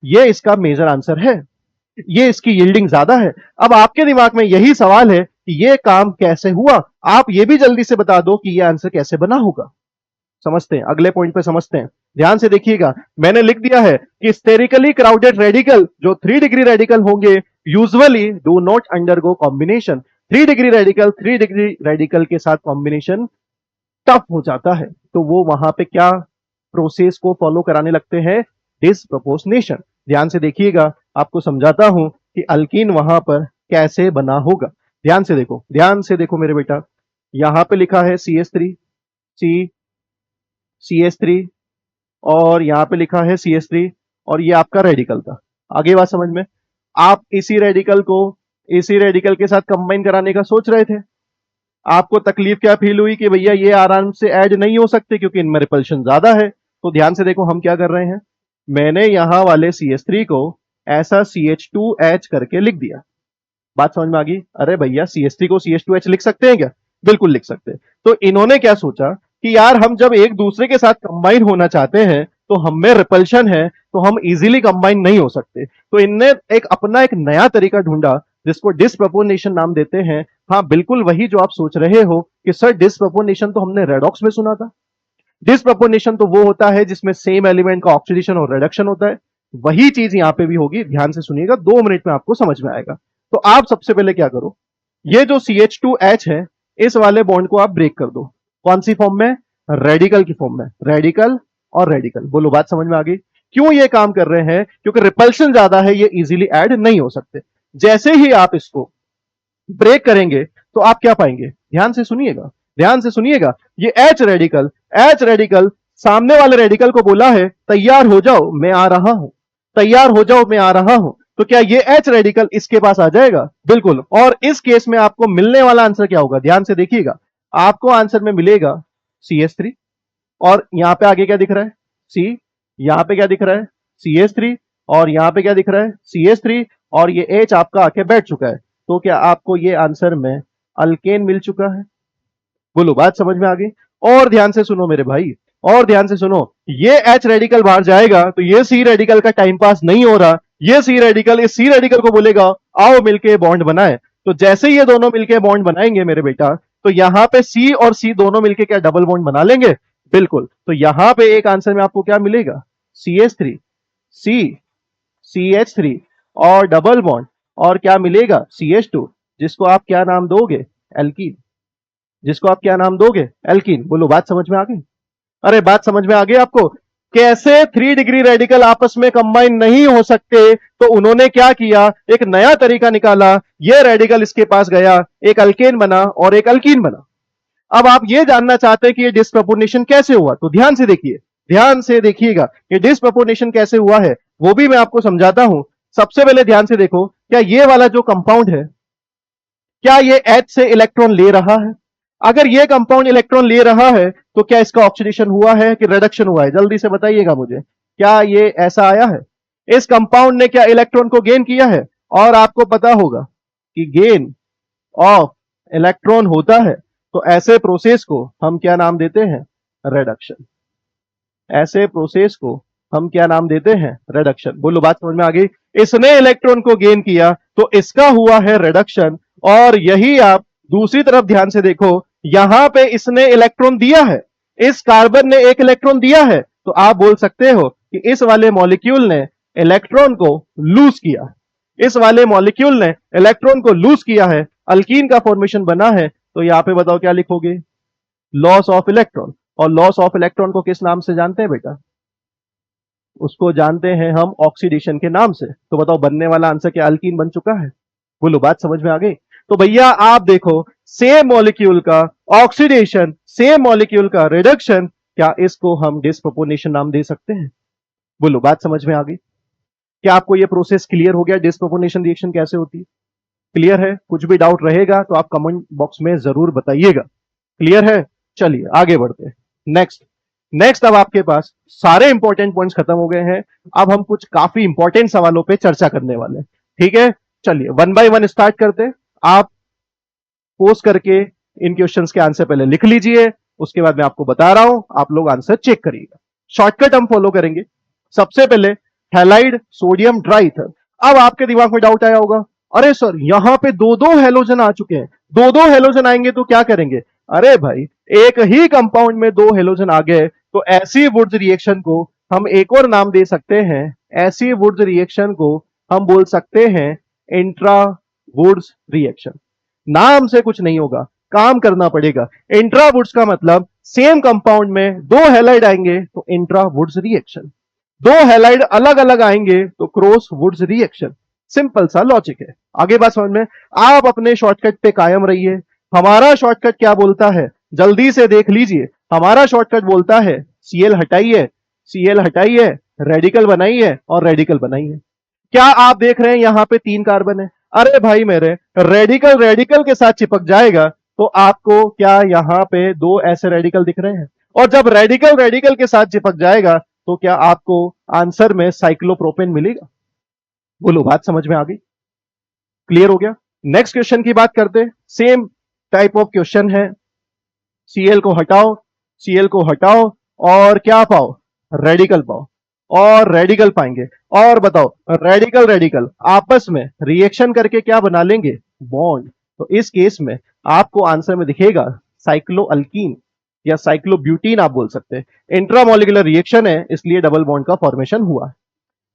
ये इसका मेजर आंसर है, ये इसकी यील्डिंग ज्यादा है। अब आपके दिमाग में यही सवाल है कि ये काम कैसे हुआ। आप ये भी जल्दी से बता दो कि ये आंसर कैसे बना होगा। समझते हैं, अगले पॉइंट पे समझते हैं। ध्यान से देखिएगा, मैंने लिख दिया है कि स्टेरिकली क्राउडेड रेडिकल, जो 3 डिग्री रेडिकल होंगे, usually do not undergo combination. 3 degree radical 3 degree radical के साथ कॉम्बिनेशन टफ हो जाता है, तो वो वहां पे क्या प्रोसेस को फॉलो कराने लगते हैं? डिसप्रपोर्शनेशन। ध्यान से देखिएगा, आपको समझाता हूं कि अल्कीन वहां पर कैसे बना होगा। ध्यान से देखो, ध्यान से देखो मेरे बेटा, यहां पे लिखा है CH3, CH3, और यहां पे लिखा है CH3, और ये आपका रेडिकल था। आगे बात समझ में? आप इसी रेडिकल के साथ कंबाइन कराने का सोच रहे थे। आपको तकलीफ क्या फील हुई कि भैया ये आराम से ऐड नहीं हो सकते क्योंकि इनमें रिपल्शन ज्यादा है। तो ध्यान से देखो, हम क्या कर रहे हैं, मैंने यहां वाले CH3 को ऐसा CH2H करके लिख दिया। बात समझ में आ गई? अरे भैया, CH3 को CH2H लिख सकते हैं क्या? बिल्कुल लिख सकते हैं। तो इन्होंने क्या सोचा कि यार हम जब एक दूसरे के साथ कंबाइन होना चाहते हैं तो हम में रिपल्शन है, तो हम इजीली कंबाइन नहीं हो सकते। तो इनने एक नया तरीका ढूंढा जिसको डिसप्रपोर्शनेशन नाम देते हैं। हाँ, बिल्कुल वही जो आप सोच रहे हो कि सर डिसप्रपोर्शनेशन तो हमने रेडॉक्स में सुना था। डिसप्रपोर्शनेशन तो वो होता है जिसमें सेम एलिमेंट का ऑक्सीडेशन और रिडक्शन होता है। वही चीज यहां पे भी होगी। ध्यान से सुनिएगा, 2 मिनट में आपको समझ में आएगा। तो आप सबसे पहले क्या करो, ये जो CH2H है, इस वाले बॉन्ड को आप ब्रेक कर दो। कौन सी फॉर्म में? रेडिकल की फॉर्म में। रेडिकल और रेडिकल, बोलो बात समझ में आ गई? क्यों ये काम कर रहे हैं? क्योंकि रिपल्शन ज्यादा है, ये इजीली ऐड नहीं हो सकते। जैसे ही आप इसको ब्रेक करेंगे तो आप क्या पाएंगे? ध्यान से सुनिएगा, ध्यान से सुनिएगा। ये एच रेडिकल सामने वाले रेडिकल को बोला है तैयार हो जाओ मैं आ रहा हूं, तैयार हो जाओ मैं आ रहा हूं। तो क्या ये एच रेडिकल इसके पास आ जाएगा? बिल्कुल। और इस केस में आपको मिलने वाला आंसर क्या होगा? ध्यान से देखिएगा, आपको आंसर में मिलेगा CH3, और यहां पे आगे क्या दिख रहा है? C। यहां पे क्या दिख रहा है? CH3, और यहां पे क्या दिख रहा है? CH3, और ये H आपका आके बैठ चुका है। तो क्या आपको ये आंसर में अल्केन मिल चुका है? बोलो बात समझ में आ गई? और ध्यान से सुनो मेरे भाई, और ध्यान से सुनो, ये H रेडिकल बाहर जाएगा तो ये C रेडिकल का टाइम पास नहीं हो रहा। ये C रेडिकल इस C रेडिकल को बोलेगा आओ मिलके बॉन्ड बनाए। तो जैसे ये दोनों मिलके बॉन्ड बनाएंगे मेरे बेटा, तो यहां पे C और C दोनों मिलके क्या डबल बॉन्ड बना लेंगे? बिल्कुल। तो यहां पे एक आंसर में आपको क्या मिलेगा? CH3, C, CH3, और डबल बॉन्ड, और क्या मिलेगा? CH2, जिसको आप क्या नाम दोगे? एल्कीन। जिसको आप क्या नाम दोगे? एल्कीन। बोलो बात समझ में आ गई? अरे बात समझ में आ गई आपको? कैसे 3 डिग्री रेडिकल आपस में कंबाइन नहीं हो सकते, तो उन्होंने क्या किया, एक नया तरीका निकाला। ये रेडिकल इसके पास गया, एक अल्केन बना और एक अल्कीन बना। अब आप ये जानना चाहते हैं कि ये डिस्प्रपोर्शनेशन कैसे हुआ, तो ध्यान से देखिए, ध्यान से देखिएगा, ये डिस्प्रपोर्शनेशन कैसे हुआ है वो भी मैं आपको समझाता हूं। सबसे पहले ध्यान से देखो, क्या ये वाला जो कंपाउंड है, क्या ये H से इलेक्ट्रॉन ले रहा है? अगर ये कंपाउंड इलेक्ट्रॉन ले रहा है तो क्या इसका ऑक्सीडेशन हुआ है कि रिडक्शन हुआ है? जल्दी से बताइएगा मुझे, क्या ये ऐसा आया है? इस कंपाउंड ने क्या इलेक्ट्रॉन को गेन किया है? और आपको पता होगा कि गेन ऑफ इलेक्ट्रॉन होता है, तो ऐसे प्रोसेस को हम क्या नाम देते हैं? रिडक्शन। ऐसे प्रोसेस को हम क्या नाम देते हैं? रिडक्शन। बोलो बात समझ में आ गई? इसने इलेक्ट्रॉन को गेन किया तो इसका हुआ है रिडक्शन। और यही आप दूसरी तरफ ध्यान से देखो, यहां पे इसने इलेक्ट्रॉन दिया है, इस कार्बन ने एक इलेक्ट्रॉन दिया है, तो आप बोल सकते हो कि इस वाले मॉलिक्यूल ने इलेक्ट्रॉन को लूज किया। इस वाले मॉलिक्यूल ने इलेक्ट्रॉन को लूज किया है, अल्कीन का फॉर्मेशन बना है। तो यहां पे बताओ क्या लिखोगे? Loss of electron. और लॉस ऑफ इलेक्ट्रॉन को किस नाम से जानते हैं बेटा? उसको जानते हैं हम ऑक्सीडेशन के नाम से। तो बताओ बनने वाला आंसर क्या अल्कीन बन चुका है? बोलो, बात समझ में आ गई? तो भैया आप देखो, सेम मॉलिक्यूल का ऑक्सीडेशन, सेम मॉलिक्यूल का रिडक्शन, क्या इसको हम डिस्प्रोपोर्शनेशन नाम दे सकते हैं? बोलो, बात समझ में आ गई? क्या आपको ये प्रोसेस क्लियर हो गया? डिस्प्रोपोर्शनेशन रिएक्शन कैसे होती है? क्लियर है? कुछ भी डाउट रहेगा तो आप कमेंट बॉक्स में जरूर बताइएगा। क्लियर है? चलिए आगे बढ़ते हैं। नेक्स्ट अब आपके पास सारे इंपॉर्टेंट पॉइंट्स खत्म हो गए हैं। अब हम कुछ काफी इंपॉर्टेंट सवालों पे चर्चा करने वाले हैं। ठीक है, चलिए वन बाय वन स्टार्ट करते हैं। आप पोस्ट करके इन क्वेश्चंस के आंसर पहले लिख लीजिए, उसके बाद मैं आपको बता रहा हूं, आप लोग आंसर चेक करिएगा। शॉर्टकट हम फॉलो करेंगे। सबसे पहले हैलाइड सोडियम ट्राइथर। अब आपके दिमाग में डाउट आया होगा, अरे सर यहां पे दो दो हेलोजन आ चुके हैं, दो दो हेलोजन आएंगे तो क्या करेंगे? अरे भाई, एक ही कंपाउंड में दो हेलोजन आ गए तो ऐसी वुड्स रिएक्शन को हम एक और नाम दे सकते हैं। ऐसी वुड्स रिएक्शन को हम बोल सकते हैं इंट्रा वुड्स रिएक्शन। नाम से कुछ नहीं होगा, काम करना पड़ेगा। इंट्रा वुड्स का मतलब सेम कंपाउंड में दो हैलाइड आएंगे तो इंट्रा वुड्स रिएक्शन, दो हैलाइड अलग अलग आएंगे तो क्रॉस वुड्स रिएक्शन। सिंपल सा लॉजिक है। आगे बात समझ में? आप अपने शॉर्टकट पे कायम रहिए। हमारा शॉर्टकट क्या बोलता है जल्दी से देख लीजिए। हमारा शॉर्टकट बोलता है सीएल हटाइए, सीएल हटाइए, रेडिकल बनाइए और रेडिकल बनाइए। क्या आप देख रहे हैं यहां पे 3 कार्बन है? अरे भाई मेरे, रेडिकल रेडिकल के साथ चिपक जाएगा तो आपको क्या यहां पे दो ऐसे रेडिकल दिख रहे हैं? और जब रेडिकल रेडिकल के साथ चिपक जाएगा तो क्या आपको आंसर में साइक्लोप्रोपेन मिलेगा? बोलो, बात समझ में आ गई? क्लियर हो गया? नेक्स्ट क्वेश्चन की बात करते हैं। सेम टाइप ऑफ क्वेश्चन है। सीएल को हटाओ, सीएल को हटाओ और क्या पाओ? रेडिकल पाओ। और रेडिकल पाएंगे। और बताओ, रेडिकल रेडिकल आपस में रिएक्शन करके क्या बना लेंगे? बॉन्ड। तो इस केस में आपको आंसर में दिखेगा साइक्लोअल्कीन या साइक्लोब्यूटीन आप बोल सकते हैं। इंट्रामोलिकुलर रिएक्शन है इसलिए डबल बॉन्ड का फॉर्मेशन हुआ।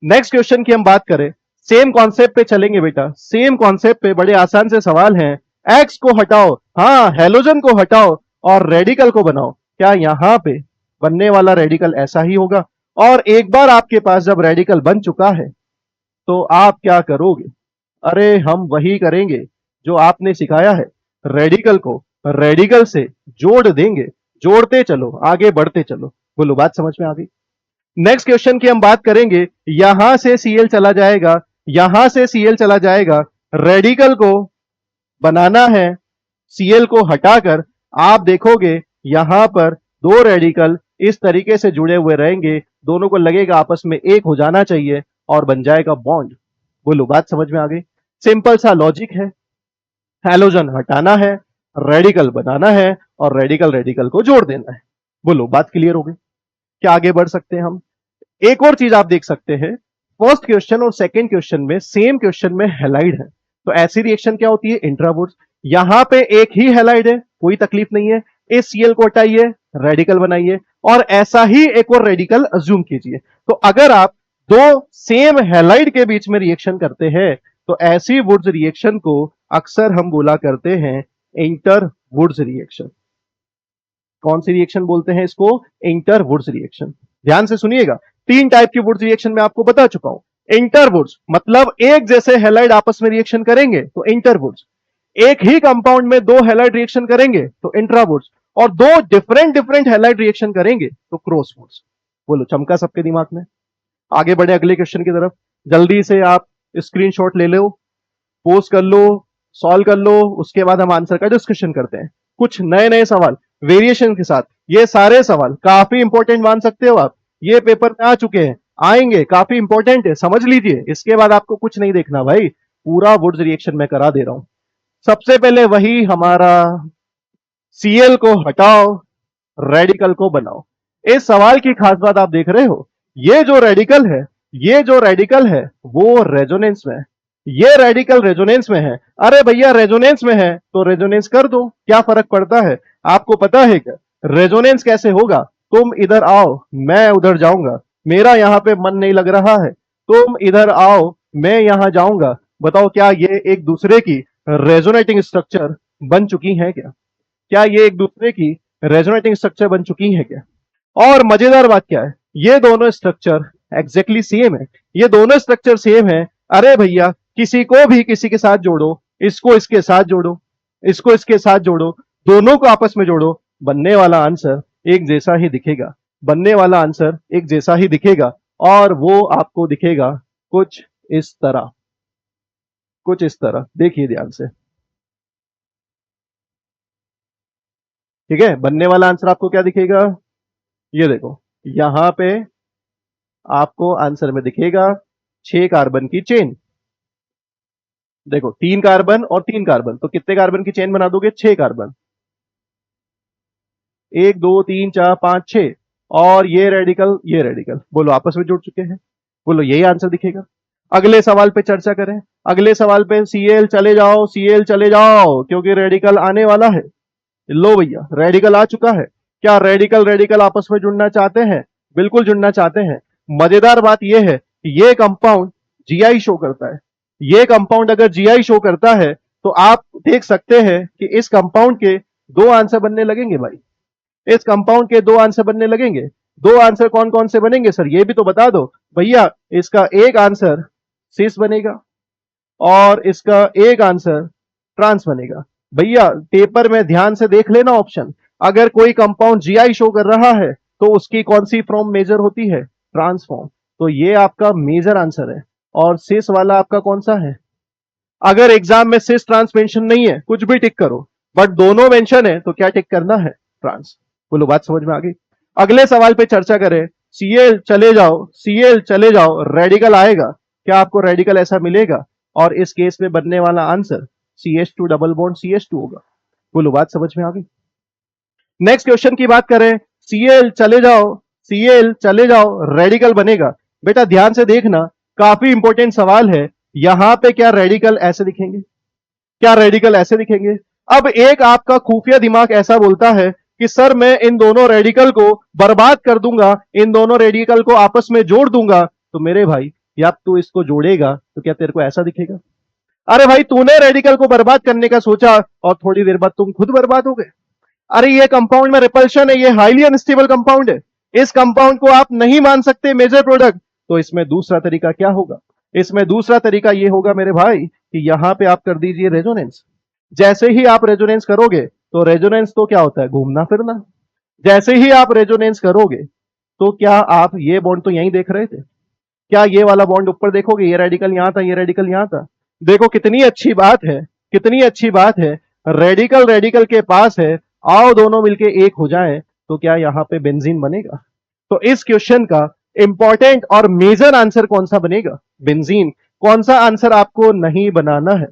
नेक्स्ट क्वेश्चन की हम बात करें, सेम कॉन्सेप्ट पे चलेंगे बेटा। सेम कॉन्सेप्ट पे बड़े आसान से सवाल हैं। एक्स को हटाओ, हाँ हेलोजन को हटाओ और रेडिकल को बनाओ। क्या यहां पे बनने वाला रेडिकल ऐसा ही होगा? और एक बार आपके पास जब रेडिकल बन चुका है तो आप क्या करोगे? अरे हम वही करेंगे जो आपने सिखाया है। रेडिकल को रेडिकल से जोड़ देंगे, जोड़ते चलो, आगे बढ़ते चलो। बोलो, बात समझ में आ गई? नेक्स्ट क्वेश्चन की हम बात करेंगे। यहां से सीएल चला जाएगा, यहां से सीएल चला जाएगा, रेडिकल को बनाना है। सीएल को हटाकर आप देखोगे यहां पर दो रेडिकल इस तरीके से जुड़े हुए रहेंगे, दोनों को लगेगा आपस में एक हो जाना चाहिए और बन जाएगा बॉन्ड। बोलो, बात समझ में आ गई? सिंपल सा लॉजिक है। हैलोजन हटाना है, रेडिकल बनाना है और रेडिकल रेडिकल को जोड़ देना है। बोलो, बात क्लियर हो गई? क्या आगे बढ़ सकते हैं हम? एक और चीज आप देख सकते हैं, फर्स्ट क्वेश्चन और सेकंड क्वेश्चन में सेम क्वेश्चन में हैलाइड है तो ऐसी रिएक्शन क्या होती है? इंट्रावुड्स। यहां पे एक ही हैलाइड है, कोई तकलीफ नहीं है। इस सीएल को हटाइए, रेडिकल बनाइए और ऐसा ही एक और रेडिकल अज्यूम कीजिए। तो अगर आप दो सेम हैलाइड के बीच में रिएक्शन करते हैं तो ऐसी वुड्स रिएक्शन को अक्सर हम बोला करते हैं इंटर वुड्स रिएक्शन। कौन सी रिएक्शन बोलते हैं इसको? Inter Wurtz reaction. ध्यान से सुनिएगा, 3 टाइप की वुड्स रिएक्शन मैं आपको बता चुका हूं। इंटर वुड्स मतलब एक जैसे हैलाइड आपस में रिएक्शन करेंगे तो इंटर वुड्स। एक ही कंपाउंड में दो हैलाइड रिएक्शन करेंगे तो इंट्रा वुड्स। और दो डिफरेंट डिफरेंट हैलाइड रिएक्शन करेंगे तो क्रॉस वुड्स। बोलो, चमका सबके दिमाग में? आगे बढ़े अगले क्वेश्चन की तरफ। जल्दी से आप स्क्रीनशॉट ले लो, पोस्ट कर लो, सॉल्व कर लो, उसके बाद हम आंसर का डिस्कशन करते हैं। कुछ नए नए सवाल वेरिएशन के साथ। ये सारे सवाल काफी इंपॉर्टेंट मान सकते हो आप, ये पेपर में आ चुके हैं, आएंगे, काफी इंपॉर्टेंट है, समझ लीजिए। इसके बाद आपको कुछ नहीं देखना भाई, पूरा वुड्स रिएक्शन में करा दे रहा हूं। सबसे पहले वही हमारा सीएल को हटाओ, रेडिकल को बनाओ। इस सवाल की खास बात आप देख रहे हो, ये जो रेडिकल है, ये जो रेडिकल है वो रेजोनेंस में है। ये रेडिकल रेजोनेंस में है। अरे भैया रेजोनेंस में है तो रेजोनेंस कर दो, क्या फर्क पड़ता है? आपको पता है क्या रेजोनेंस कैसे होगा? तुम इधर आओ, मैं उधर जाऊंगा, मेरा यहां पे मन नहीं लग रहा है, तुम इधर आओ, मैं यहां जाऊंगा। बताओ क्या ये एक दूसरे की रेजोनेटिंग स्ट्रक्चर बन चुकी हैं क्या? क्या ये एक दूसरे की रेजोनेटिंग स्ट्रक्चर बन चुकी हैं क्या? और मजेदार बात क्या है, ये दोनों स्ट्रक्चर एग्जैक्टली सेम है, ये दोनों स्ट्रक्चर सेम है। अरे भैया, किसी को भी किसी के साथ जोड़ो, इसको इसके साथ जोड़ो, इसको इसके साथ जोड़ो, दोनों को आपस में जोड़ो, बनने वाला आंसर एक जैसा ही दिखेगा, बनने वाला आंसर एक जैसा ही दिखेगा। और वो आपको दिखेगा कुछ इस तरह, कुछ इस तरह, देखिए ध्यान से। ठीक है, बनने वाला आंसर आपको क्या दिखेगा? ये देखो, यहां पे आपको आंसर में दिखेगा 6 कार्बन की चेन। देखो, 3 कार्बन और 3 कार्बन, तो कितने कार्बन की चेन बना दोगे? 6 कार्बन। 1 2 3 4 5 6। और ये रेडिकल, ये रेडिकल, बोलो आपस में जुड़ चुके हैं, बोलो यही आंसर दिखेगा। अगले सवाल पे चर्चा करें। अगले सवाल पे Cl चले जाओ, Cl चले जाओ, क्योंकि रेडिकल आने वाला है। लो भैया, रेडिकल आ चुका है। क्या रेडिकल रेडिकल आपस में जुड़ना चाहते हैं? बिल्कुल जुड़ना चाहते हैं। मजेदार बात यह है कि ये कंपाउंड जीआई शो करता है। ये कंपाउंड अगर जीआई शो करता है तो आप देख सकते हैं कि इस कंपाउंड के दो आंसर बनने लगेंगे भाई। इस कंपाउंड के दो आंसर बनने लगेंगे। दो आंसर कौन कौन से बनेंगे सर, ये भी तो बता दो भैया। इसका एक आंसर सिस बनेगा और इसका एक आंसर ट्रांस बनेगा। भैया पेपर में ध्यान से देख लेना ऑप्शन, अगर कोई कंपाउंड जीआई शो कर रहा है तो उसकी कौन सी फॉर्म मेजर होती है? ट्रांसफॉर्म। तो ये आपका मेजर आंसर है। और सिस वाला आपका कौन सा है? अगर एग्जाम में सिस ट्रांस मेंशन नहीं है, कुछ भी टिक करो, बट दोनों मेंशन है तो क्या टिक करना है? ट्रांस। बोलो बात समझ में आ गई? अगले सवाल पे चर्चा करें। Cl चले जाओ, Cl चले जाओ, रेडिकल आएगा। क्या आपको रेडिकल ऐसा मिलेगा? और इस केस में बनने वाला answer CH2 double bond CH2 होगा। बोलो बात समझ में आ गई? नेक्स्ट क्वेश्चन की बात करें। Cl चले जाओ, Cl चले जाओ, रेडिकल बनेगा। बेटा ध्यान से देखना, काफी इंपॉर्टेंट सवाल है। यहां पे क्या रेडिकल ऐसे दिखेंगे? क्या रेडिकल ऐसे दिखेंगे? अब एक आपका खुफिया दिमाग ऐसा बोलता है कि सर मैं इन दोनों रेडिकल को बर्बाद कर दूंगा, इन दोनों रेडिकल को आपस में जोड़ दूंगा। तो मेरे भाई, या तू इसको जोड़ेगा तो क्या तेरे को ऐसा दिखेगा? अरे भाई, तूने रेडिकल को बर्बाद करने का सोचा और थोड़ी देर बाद तुम खुद बर्बाद हो गए। अरे ये कंपाउंड में रिपल्शन है, ये हाईली अनस्टेबल कंपाउंड है। इस कंपाउंड को आप नहीं मान सकते मेजर प्रोडक्ट। तो इसमें दूसरा तरीका क्या होगा? इसमें दूसरा तरीका ये होगा मेरे भाई कि यहां पे आप कर दीजिए रेजोनेंस। जैसे ही आप रेजोनेंस करोगे तो रेजोनेंस तो क्या होता है? घूमना फिरना। जैसे ही आप रेजोनेंस करोगे तो क्या आप ये बॉन्ड तो यहीं देख रहे थे? क्या ये वाला बॉन्ड ऊपर देखोगे? ये रेडिकल यहां था, ये रेडिकल यहां था। देखो कितनी अच्छी बात है, कितनी अच्छी बात है। रेडिकल रेडिकल के पास है, आओ दोनों मिलके एक हो जाएं, तो क्या यहां पे बेंजीन बनेगा? तो इस क्वेश्चन का इंपॉर्टेंट और मेजर आंसर कौन सा बनेगा? बेंजीन। कौन सा आंसर आपको नहीं बनाना है?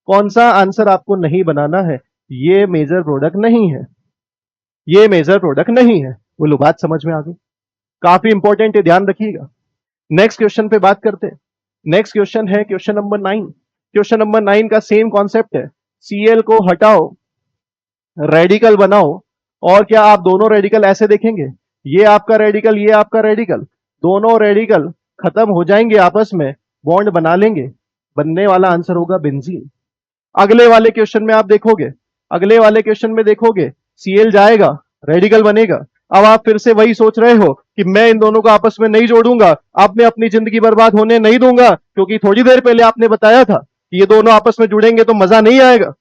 कौन सा आंसर आपको नहीं बनाना है? ये मेजर प्रोडक्ट नहीं है, ये मेजर प्रोडक्ट नहीं है। बोलो बात समझ में आ गई? काफी इंपॉर्टेंट है, ध्यान रखिएगा। नेक्स्ट क्वेश्चन पे बात करते हैं। नेक्स्ट क्वेश्चन है क्वेश्चन नंबर 9। क्वेश्चन नंबर 9 का सेम कॉन्सेप्ट है। Cl को हटाओ, रेडिकल बनाओ, और क्या आप दोनों रेडिकल ऐसे देखेंगे? ये आपका रेडिकल, ये आपका रेडिकल, दोनों रेडिकल खत्म हो जाएंगे, आपस में बॉन्ड बना लेंगे। बनने वाला आंसर होगा बेंजीन। अगले वाले क्वेश्चन में आप देखोगे, अगले वाले क्वेश्चन में देखोगे, Cl जाएगा, रेडिकल बनेगा। अब आप फिर से वही सोच रहे हो कि मैं इन दोनों को आपस में नहीं जोड़ूंगा, अब मैं अपनी जिंदगी बर्बाद होने नहीं दूंगा, क्योंकि थोड़ी देर पहले आपने बताया था कि ये दोनों आपस में जुड़ेंगे तो मजा नहीं आएगा।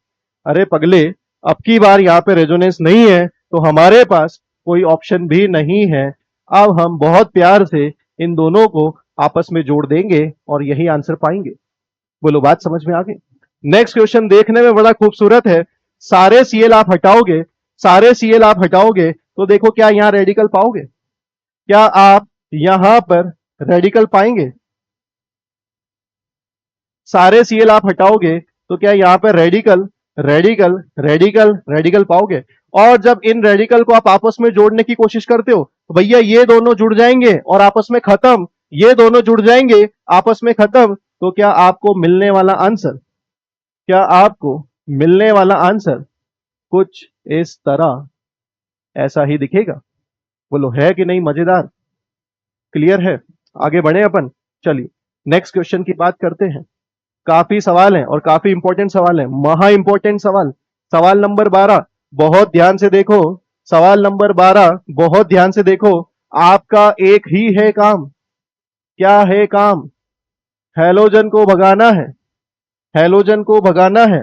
अरे पगले, अब की बार यहां पे रेजोनेंस नहीं है तो हमारे पास कोई ऑप्शन भी नहीं है। अब हम बहुत प्यार से इन दोनों को आपस में जोड़ देंगे और यही आंसर पाएंगे। बोलो बात समझ में आ गई? नेक्स्ट क्वेश्चन देखने में बड़ा खूबसूरत है। सारे Cl आप हटाओगे, सारे Cl आप हटाओगे तो देखो क्या यहां रेडिकल पाओगे? क्या आप यहां पर रेडिकल पाएंगे? सारे Cl आप हटाओगे तो क्या यहां पर रेडिकल रेडिकल रेडिकल रेडिकल पाओगे? और जब इन रेडिकल को आप आपस में जोड़ने की कोशिश करते हो तो भैया ये दोनों जुड़ जाएंगे और आपस में खत्म, ये दोनों जुड़ जाएंगे आपस में खत्म। तो क्या आपको मिलने वाला आंसर, क्या आपको मिलने वाला आंसर कुछ इस तरह, ऐसा ही दिखेगा। बोलो है कि नहीं मजेदार? क्लियर है? आगे बढ़े अपन। चलिए नेक्स्ट क्वेश्चन की बात करते हैं। काफी सवाल हैं और काफी इंपॉर्टेंट सवाल हैं, महा इंपॉर्टेंट सवाल। सवाल नंबर 12 बहुत ध्यान से देखो। सवाल नंबर 12 बहुत ध्यान से देखो। आपका एक ही है काम। क्या है काम? हैलोजन को भगाना है। हैलोजन को भगाना है,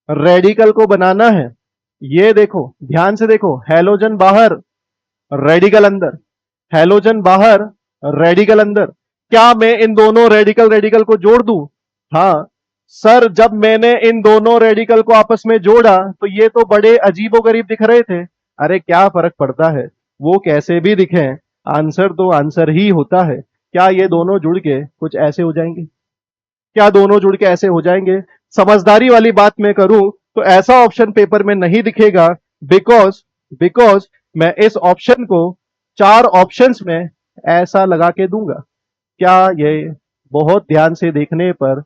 रेडिकल को बनाना है। ये देखो ध्यान से देखो, हैलोजन बाहर, रेडिकल अंदर। हैलोजन बाहर, रेडिकल अंदर। क्या मैं इन दोनों रेडिकल रेडिकल को जोड़ दूं? हाँ सर, जब मैंने इन दोनों रेडिकल को आपस में जोड़ा तो ये तो बड़े अजीबोगरीब दिख रहे थे। अरे क्या फर्क पड़ता है, वो कैसे भी दिखे, आंसर तो आंसर ही होता है। क्या ये दोनों जुड़ के कुछ ऐसे हो जाएंगे? क्या दोनों जुड़ के ऐसे हो जाएंगे? समझदारी वाली बात मैं करूं तो ऐसा ऑप्शन पेपर में नहीं दिखेगा। बिकॉज बिकॉज मैं इस ऑप्शन को 4 ऑप्शंस में ऐसा लगा के दूंगा। क्या ये बहुत ध्यान से देखने पर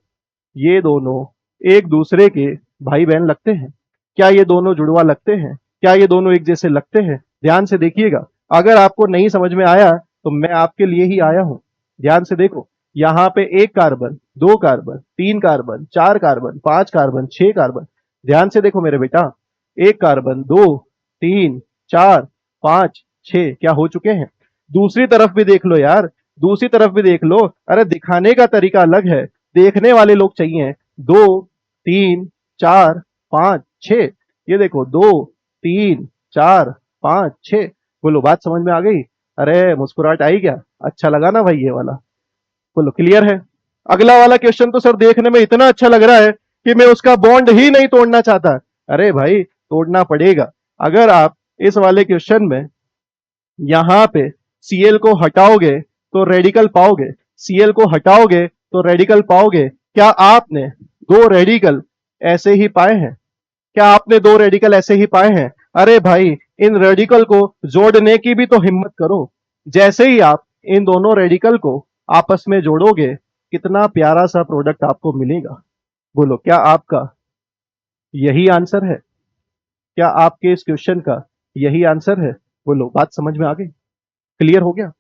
ये दोनों एक दूसरे के भाई बहन लगते हैं? क्या ये दोनों जुड़वा लगते हैं? क्या ये दोनों एक जैसे लगते हैं? ध्यान से देखिएगा। अगर आपको नहीं समझ में आया तो मैं आपके लिए ही आया हूं। ध्यान से देखो, यहां पे 1 carbon, 2 carbon, 3 carbon, 4 carbon, 5 carbon, 6 carbon. ध्यान से देखो मेरे बेटा, 1 कार्बन, 2, 3, 4, 5, 6 क्या हो चुके हैं? दूसरी तरफ भी देख लो यार, दूसरी तरफ भी देख लो। अरे दिखाने का तरीका अलग है, देखने वाले लोग चाहिए। 2, 3, 4, 5, 6। ये देखो 2, 3, 4, 5, 6। बोलो बात समझ में आ गई? अरे मुस्कुराहट आई क्या? अच्छा लगा ना भाई ये वाला? बोलो क्लियर है? अगला वाला क्वेश्चन तो सर देखने में इतना अच्छा लग रहा है कि मैं उसका बॉन्ड ही नहीं तोड़ना चाहता। अरे भाई तोड़ना पड़ेगा। अगर आप इस वाले क्वेश्चन में यहां पे Cl को हटाओगे तो रेडिकल पाओगे, Cl को हटाओगे तो रेडिकल पाओगे। क्या आपने 2 रेडिकल ऐसे ही पाए हैं? क्या आपने 2 रेडिकल ऐसे ही पाए हैं? अरे भाई इन रेडिकल को जोड़ने की भी तो हिम्मत करो। जैसे ही आप इन दोनों रेडिकल को आपस में जोड़ोगे कितना प्यारा सा प्रोडक्ट आपको मिलेगा। बोलो क्या आपका यही आंसर है? क्या आपके इस क्वेश्चन का यही आंसर है? बोलो बात समझ में आ गई? क्लियर हो गया?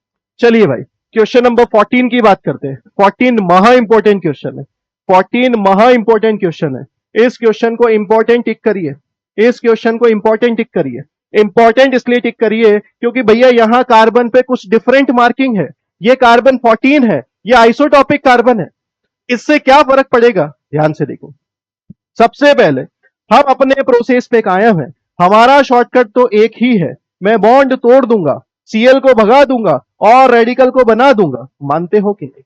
चलिए भाई क्वेश्चन नंबर 14 की बात करते हैं। 14 महा इंपॉर्टेंट क्वेश्चन है। 14 महा इंपॉर्टेंट क्वेश्चन है। इस क्वेश्चन को इंपॉर्टेंट टिक करिए। इस क्वेश्चन को इंपॉर्टेंट टिक करिए। इंपॉर्टेंट इसलिए टिक करिए क्योंकि भैया यहां कार्बन पे कुछ डिफरेंट मार्किंग है। ये कार्बन 14 है, ये आइसोटॉपिक कार्बन है। इससे क्या फर्क पड़ेगा? ध्यान से देखो। सबसे पहले हम अपने प्रोसेस पे कायम है। हमारा शॉर्टकट तो एक ही है, मैं बॉन्ड तोड़ दूंगा, Cl को भगा दूंगा और रेडिकल को बना दूंगा। मानते हो कि नहीं?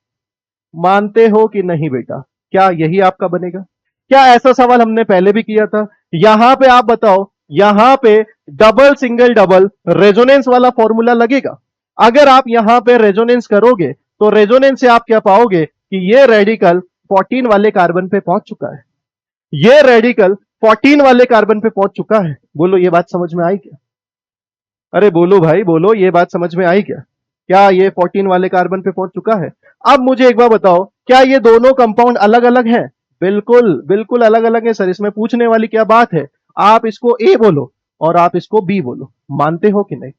मानते हो कि नहीं बेटा? क्या यही आपका बनेगा? क्या ऐसा सवाल हमने पहले भी किया था? यहां पे आप बताओ, यहां पे डबल सिंगल डबल रेजोनेंस वाला फॉर्मूला लगेगा। अगर आप यहां पे रेजोनेंस करोगे तो रेजोनेंस से आप क्या पाओगे कि ये रेडिकल 14 वाले कार्बन पे पहुंच चुका है। ये रेडिकल 14 वाले कार्बन पे पहुंच चुका है। बोलो ये बात समझ में आई क्या? अरे बोलो भाई बोलो, ये बात समझ में आई क्या? क्या ये 14 वाले कार्बन पे पहुंच चुका है? अब मुझे एक बार बताओ, क्या ये दोनों कंपाउंड अलग अलग हैं? बिल्कुल बिल्कुल अलग अलग है सर, इसमें पूछने वाली क्या बात है। आप इसको ए बोलो और आप इसको बी बोलो। मानते हो कि नहीं?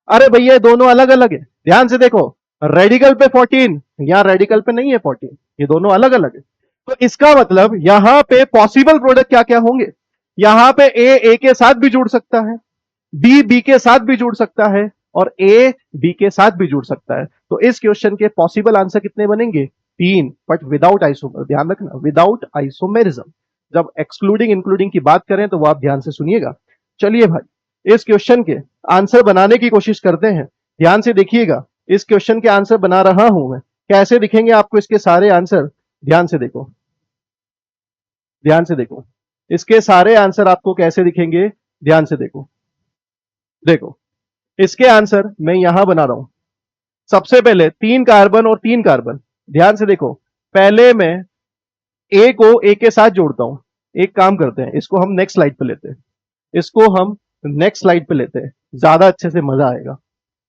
अरे भैया ये दोनों अलग अलग है। ध्यान से देखो, रेडिकल पे 14, यहां रेडिकल पे नहीं है 14, ये दोनों अलग अलग है। तो इसका मतलब यहां पे पॉसिबल प्रोडक्ट क्या क्या होंगे? यहां पे ए के साथ भी जुड़ सकता है, बी के साथ भी जुड़ सकता है और ए बी के साथ भी जुड़ सकता है। तो इस क्वेश्चन के पॉसिबल आंसर कितने बनेंगे? 3, बट विदाउट आइसोमर। ध्यान रखना, विदाउट आइसोमेरिज्म। जब एक्सक्लूडिंग इंक्लूडिंग की बात करें तो वो आप ध्यान से सुनिएगा। चलिए भाई इस क्वेश्चन के आंसर बनाने की कोशिश करते हैं। ध्यान से देखिएगा, इस क्वेश्चन के आंसर बना रहा हूं मैं। कैसे दिखेंगे आपको इसके सारे आंसर? ध्यान से देखो, ध्यान से देखो, इसके सारे आंसर आपको कैसे दिखेंगे? ध्यान से देखो। देखो इसके आंसर मैं यहां बना रहा हूं। सबसे पहले 3 कार्बन और 3 कार्बन। ध्यान से देखो, पहले मैं ए को ए के साथ जोड़ता हूं। एक काम करते हैं, इसको हम नेक्स्ट स्लाइड पे लेते हैं। इसको हम नेक्स्ट स्लाइड पे लेते हैं, ज्यादा अच्छे से मजा आएगा।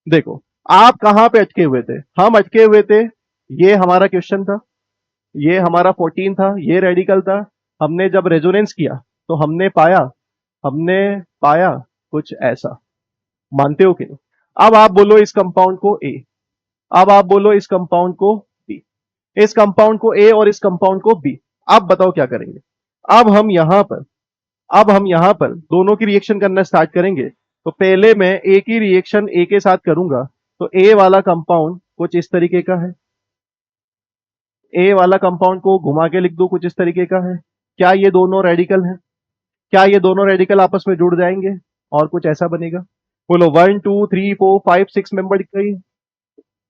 देखो आप कहां पे अटके हुए थे? हम अटके हुए थे, ये हमारा क्वेश्चन था, ये हमारा 14 था, ये रेडिकल था। हमने जब रेजोनेंस किया तो हमने पाया कुछ ऐसा। मानते हो कि नहीं? अब आप बोलो इस कंपाउंड को ए, अब आप बोलो इस कंपाउंड को बी, इस कंपाउंड को ए और इस कंपाउंड को बी। अब बताओ क्या करेंगे? अब हम यहां पर अब हम यहां पर दोनों की रिएक्शन करना स्टार्ट करेंगे। तो पहले मैं ए की रिएक्शन ए के साथ करूंगा, तो ए वाला कंपाउंड कुछ इस तरीके का है, ए वाला कंपाउंड को घुमा के लिख दो कुछ इस तरीके का है। क्या ये दोनों रेडिकल हैं? क्या ये दोनों रेडिकल आपस में जुड़ जाएंगे और कुछ ऐसा बनेगा? बोलो 1 2 3 4 5 6 मेंबर दिख रही है,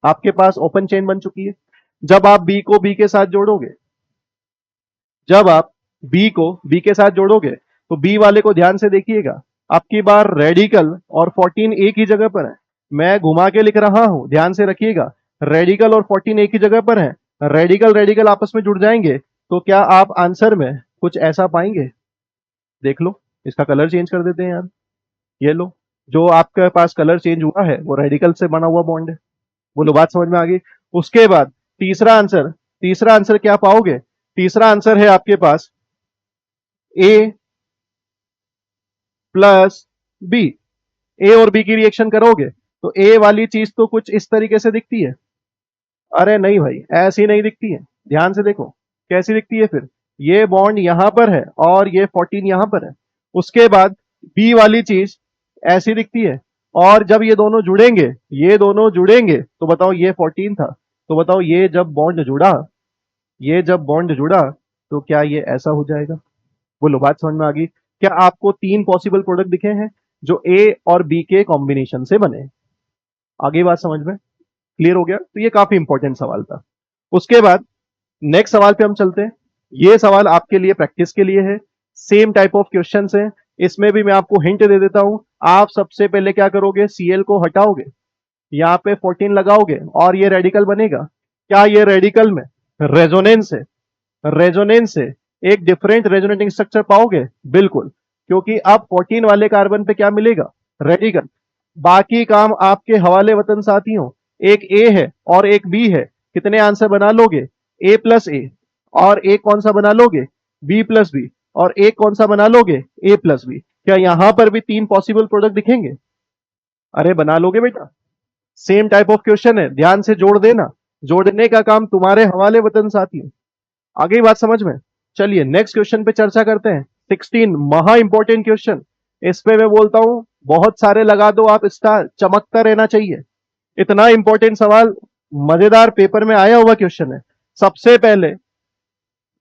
आपके पास ओपन चेन बन चुकी है। जब आप बी को बी के साथ जोड़ोगे, जब आप बी को बी के साथ जोड़ोगे, तो बी वाले को ध्यान से देखिएगा, आपकी बार रेडिकल और 14 एक ही जगह पर है। मैं घुमा के लिख रहा हूं, ध्यान से रखिएगा, रेडिकल और 14 एक ही जगह पर है। रेडिकल रेडिकल आपस में जुड़ जाएंगे, तो क्या आप आंसर में कुछ ऐसा पाएंगे? देख लो, इसका कलर चेंज कर देते हैं यार। ये लो, जो आपके पास कलर चेंज हुआ है वो रेडिकल से बना हुआ बॉन्ड है। बोलो बात समझ में आ गई? उसके बाद तीसरा आंसर क्या पाओगे? तीसरा आंसर है आपके पास ए प्लस बी। ए और बी की रिएक्शन करोगे तो ए वाली चीज तो कुछ इस तरीके से दिखती है। अरे नहीं भाई, ऐसी नहीं दिखती है, ध्यान से देखो कैसी दिखती है फिर। ये बॉन्ड यहां पर है और ये 14 यहां पर है। उसके बाद बी वाली चीज ऐसी दिखती है, और जब ये दोनों जुड़ेंगे, ये दोनों जुड़ेंगे तो बताओ ये 14 था, तो बताओ ये जब बॉन्ड जुड़ा तो क्या ये ऐसा हो जाएगा? बोलो बात समझ में आ गई? क्या आपको 3 पॉसिबल प्रोडक्ट दिखे हैं जो ए और बी के कॉम्बिनेशन से बने? आगे बात समझ में क्लियर हो गया? तो ये काफी इंपॉर्टेंट सवाल था। उसके बाद नेक्स्ट सवाल पे हम चलते हैं। ये सवाल आपके लिए प्रैक्टिस के लिए है, सेम टाइप ऑफ क्वेश्चन है। इसमें भी मैं आपको हिंट दे देता हूं। आप सबसे पहले क्या करोगे? सीएल को हटाओगे, यहाँ पे 14 लगाओगे और ये रेडिकल बनेगा। क्या ये रेडिकल में रेजोनेंस है? रेजोनेंस से एक डिफरेंट रेजोनेटिंग स्ट्रक्चर पाओगे? बिल्कुल, क्योंकि अब 14 वाले कार्बन पे क्या मिलेगा? रेडिकल। बाकी काम आपके हवाले वतन साथियों, एक ए है और एक बी है, कितने आंसर बना लोगे? A plus A. और एक कौन सा बना लोगे? B plus B. और एक कौन सा बना लोगे? A plus B. क्या यहां पर भी 3 पॉसिबल प्रोडक्ट दिखेंगे? अरे बना लोगे बेटा, सेम टाइप ऑफ क्वेश्चन है, ध्यान से जोड़ देना। जोड़ने का काम तुम्हारे हवाले वतन साथियों। आगे बात समझ में? चलिए नेक्स्ट क्वेश्चन पे चर्चा करते हैं। 16 महा इंपॉर्टेंट क्वेश्चन। इस पे मैं बोलता हूं बहुत सारे लगा दो आप स्टार, चमकता रहना चाहिए। इतना इंपॉर्टेंट सवाल, मजेदार पेपर में आया हुआ क्वेश्चन है। सबसे पहले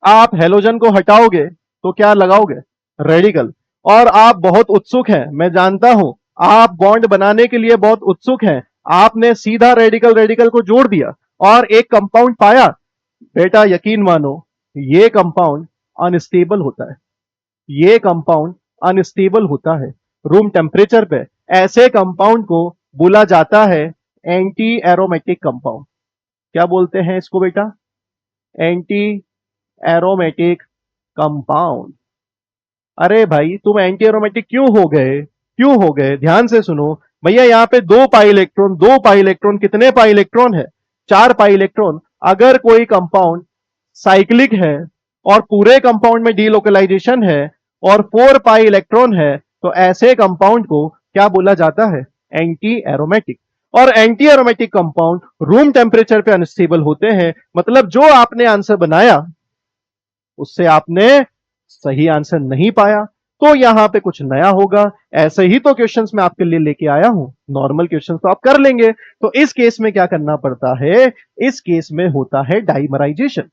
आप हेलोजन को हटाओगे तो क्या लगाओगे? रेडिकल। और आप बहुत उत्सुक हैं, मैं जानता हूं, आप बॉन्ड बनाने के लिए बहुत उत्सुक हैं। आपने सीधा रेडिकल रेडिकल को जोड़ दिया और एक कंपाउंड पाया। बेटा यकीन मानो, ये कंपाउंड अनस्टेबल होता है। ये कंपाउंड अनस्टेबल होता है रूम टेम्परेचर पे। ऐसे कंपाउंड को बोला जाता है एंटी एरोमेटिक कंपाउंड। क्या बोलते हैं इसको बेटा? Anti aromatic compound. अरे भाई तुम एंटी एरोमेटिक क्यों हो गए? क्यों हो गए? ध्यान से सुनो भैया, यहाँ पे 2 पाई इलेक्ट्रॉन कितने पाई इलेक्ट्रॉन है? 4 पाई इलेक्ट्रॉन। अगर कोई कंपाउंड साइक्लिक है और पूरे कंपाउंड में डीलोकलाइजेशन है और 4 पाई इलेक्ट्रॉन है, तो ऐसे कंपाउंड को क्या बोला जाता है? Anti aromatic. और anti aromatic compound room temperature पे अनस्टेबल होते हैं। मतलब जो आपने आंसर बनाया उससे आपने सही आंसर नहीं पाया, तो यहां पे कुछ नया होगा। ऐसे ही तो क्वेश्चंस मैं आपके लिए लेके आया हूं, नॉर्मल क्वेश्चंस तो आप कर लेंगे। तो इस केस में क्या करना पड़ता है? इस केस में होता है डाइमराइजेशन।